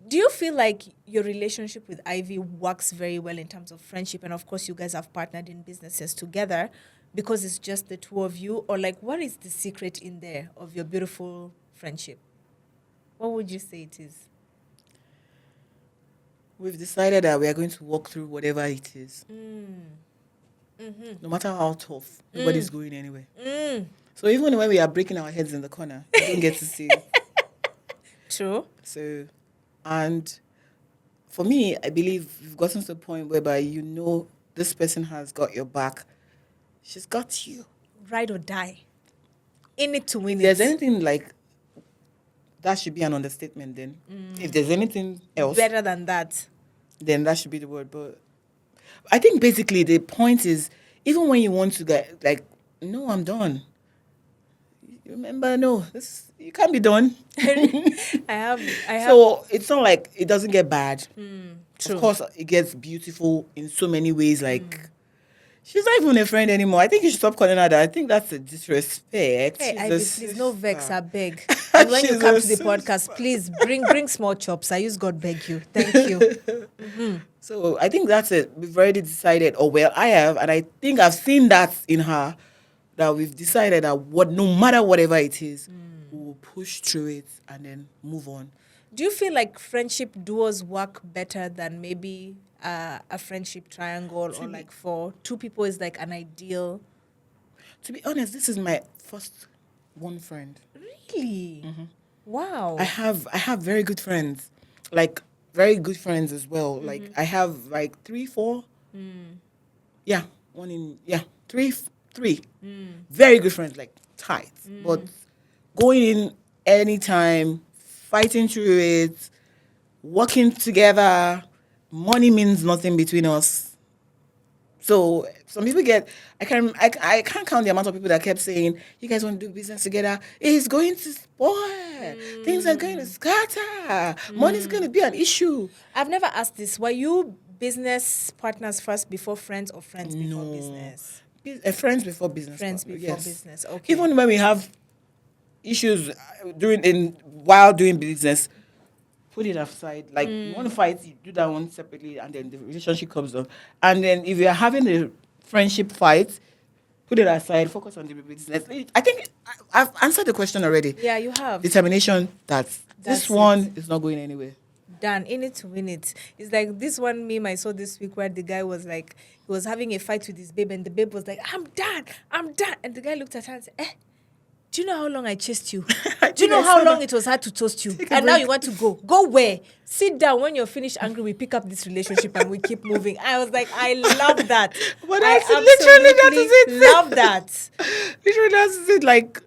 Do you feel like your relationship with Ivy works very well in terms of friendship? And of course, you guys have partnered in businesses together because it's just the 2 of you? Or like, what is the secret in there of your beautiful friendship? What would you say it is? We've decided that we are going to walk through whatever it is. No matter how tough, nobody's going anywhere. So even when we are breaking our heads in the corner, you don't get to see it. True. So, and for me, I believe we've gotten to the point whereby you know this person has got your back. She's got you. Ride or die. In it to win If there's it. anything like that, should be an understatement then. If there's anything else, Better than that. then that should be the word. But I think basically the point is, even when you want to get like, no, I'm done. You remember, no, you can't be done. I have. So it's not like it doesn't get bad. True. Of course, it gets beautiful in so many ways. Like, she's not even a friend anymore. I think you should stop calling her that. I think that's a disrespect. Hey, She's Ivy, a please, no vex, sister. I beg. And when you She's come a to the podcast, please bring small chops. I use God beg you. Thank you. So I think that's it. We've already decided, or well, I have, and I think I've seen that in her, that we've decided that no matter whatever it is, we will push through it and then move on. Do you feel like friendship duos work better than maybe a friendship triangle or like for 2 people is like an ideal? To be honest, this is my first one friend. Really? Wow. I have very good friends, like very good friends as well. Like I have like 3, 4. Yeah, three. Very good friends, like tight. But going in anytime, fighting through it, working together, money means nothing between us. So some people I can't count the amount of people that kept saying, you guys want to do business together, it's going to spoil. Things are going to scatter. Money's going to be an issue. I've never asked this. Were you business partners first before friends or friends before business? Friends before business. Friends partner, before yes. business. Okay. Even when we have issues while doing business, put it aside. Like you want to fight, you do that one separately, and then the relationship comes on. And then if you are having a friendship fight, put it aside. Focus on the business. I think I've answered the question already. Yeah, you have. Determination that That's this one is not going anywhere. done, in it to win it. It's like this one meme I saw this week where the guy was like, he was having a fight with his babe, and the babe was like, I'm done. And the guy looked at her and said, do you know how long I chased you? Do you know how long it was hard to toast you? And now you want to go. Go where? Sit down. When you're finished angry, we pick up this relationship and we keep moving. I was like, I love that. But that's literally that is it. Love that. Literally that's it. Like,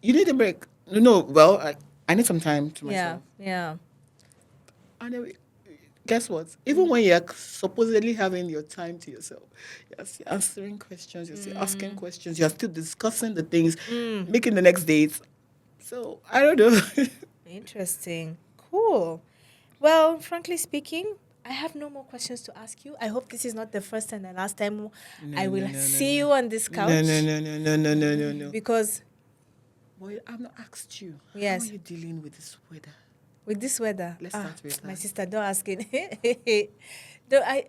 you need a break. No, well, I need some time to myself. Yeah. And then, guess what? Even when you're supposedly having your time to yourself, you're still answering questions, you're still asking questions, you're still discussing the things, making the next dates. So, I don't know. Interesting. Cool. Well, frankly speaking, I have no more questions to ask you. I hope this is not the first and the last time I will see you on this couch. No. Because... Boy, I've not asked you. Yes. How are you dealing with this weather? With this weather? Let's start with that. My sister, don't ask it. I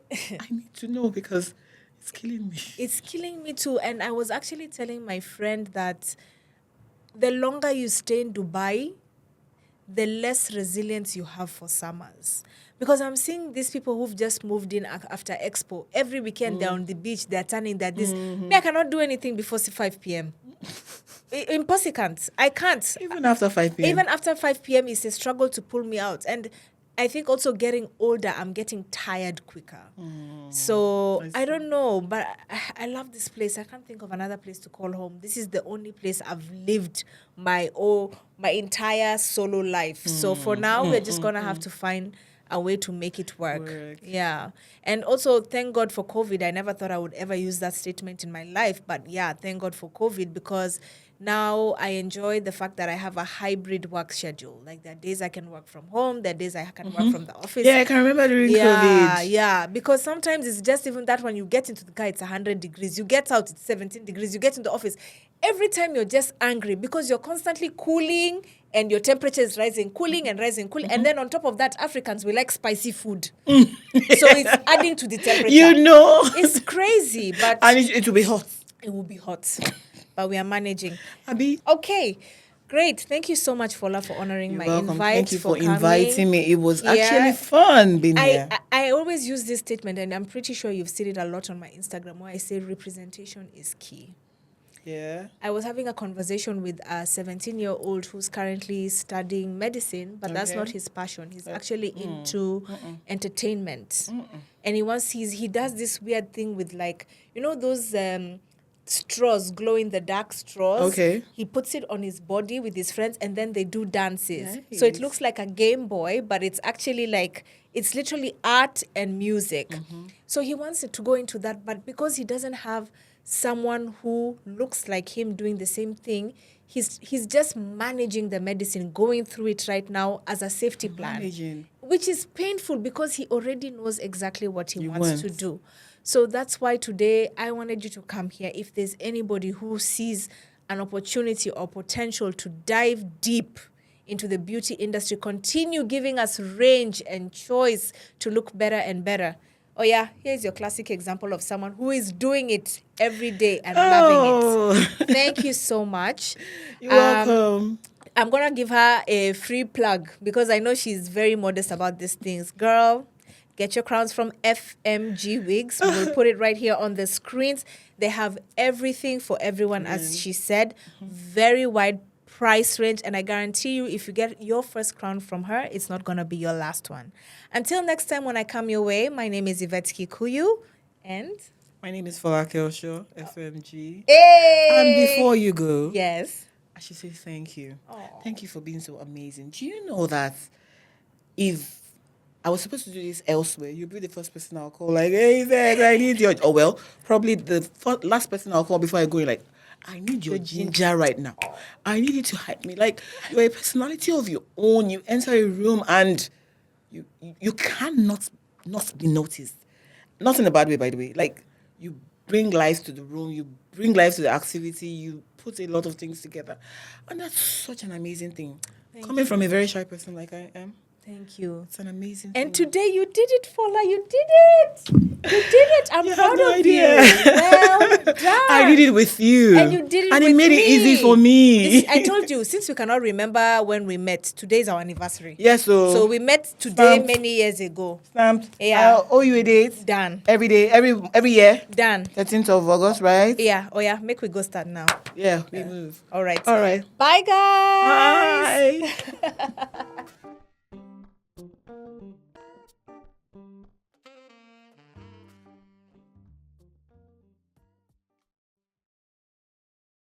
need to know because it's killing me. It's killing me too. And I was actually telling my friend that the longer you stay in Dubai, the less resilience you have for summers. Because I'm seeing these people who've just moved in after Expo. Every weekend they're on the beach, they're turning that this. Me, I cannot do anything before 5 p.m. Impossible. I can't. Even after 5 p.m. Even after 5 p.m. is a struggle to pull me out. And I think also getting older, I'm getting tired quicker. So I don't know, but I love this place. I can't think of another place to call home. This is the only place I've lived my entire solo life. So for now, we're just going to have to find a way to make it work. Yeah. And also, thank God for COVID. I never thought I would ever use that statement in my life. But yeah, thank God for COVID, because now I enjoy the fact that I have a hybrid work schedule. Like, there are days I can work from home, there are days I can work from the office. Yeah, I can remember during COVID. Yeah, because sometimes it's just even that when you get into the car, it's 100 degrees. You get out, it's 17 degrees. You get in the office. Every time you're just angry because you're constantly cooling and your temperature is rising, cooling and rising, cooling. And then on top of that, Africans, we like spicy food. So it's adding to the temperature. You know. It's crazy, but... And it will be hot. It will be hot. But we are managing. Abi. Okay. Great. Thank you so much, Fola, for honoring my welcome. invite. Thank you for coming. inviting me. It was actually fun being here. I always use this statement, and I'm pretty sure you've seen it a lot on my Instagram, where I say representation is key. Yeah. I was having a conversation with a 17-year-old who's currently studying medicine, but that's not his passion. He's actually into entertainment. And he does this weird thing with, like, you know, those straws, glow in the dark straws. Okay. He puts it on his body with his friends, and then they do dances. Nice. So it looks like a Game Boy, but it's actually like, it's literally art and music. So he wants to go into that, but because he doesn't have someone who looks like him doing the same thing, he's just managing the medicine, going through it right now as a safety plan, which is painful because he already knows exactly what he wants to do. So that's why today I wanted you to come here. If there's anybody who sees an opportunity or potential to dive deep into the beauty industry, continue giving us range and choice to look better and better. Oh yeah, here's your classic example of someone who is doing it every day and loving it. Thank you so much. You're welcome. I'm going to give her a free plug because I know she's very modest about these things. Girl, get your crowns from FMG Wigs. We'll put it right here on the screens. They have everything for everyone, as she said. Very wide price range, and I guarantee you, if you get your first crown from her, it's not going to be your last one. Until next time when I come your way, my name is Ep2, and... My name is Flair, FMG. Hey! And before you go... Yes? I should say thank you. Aww. Thank you for being so amazing. Do you know that if I was supposed to do this elsewhere, you'll be the first person I'll call, like, hey, Zed, I need your... Oh, well, probably the last person I'll call before I go, like, I need your ginger right now. I need you to hype me. Like, you're a personality of your own. You enter a room and you cannot not be noticed. Not in a bad way, by the way. Like, you bring life to the room. You bring life to the activity. You put a lot of things together. And that's such an amazing thing. Coming from a very shy person like I am. Thank you. It's an amazing And feeling. today you did it, Fola. You did it. You did it. I'm You have proud no of idea. you. Well done. I did it with you. And you did it and with it made it easy for me. I told you, since we cannot remember when we met, today is our anniversary. Yes, So we met today Stamped. many years ago. Stamped. Yeah. I owe you a date. Done. Every day, every year. Done. 13th of August, right? Yeah. Oh yeah. Make we go start now. Yeah, we move. All right. All right. Bye guys. Bye.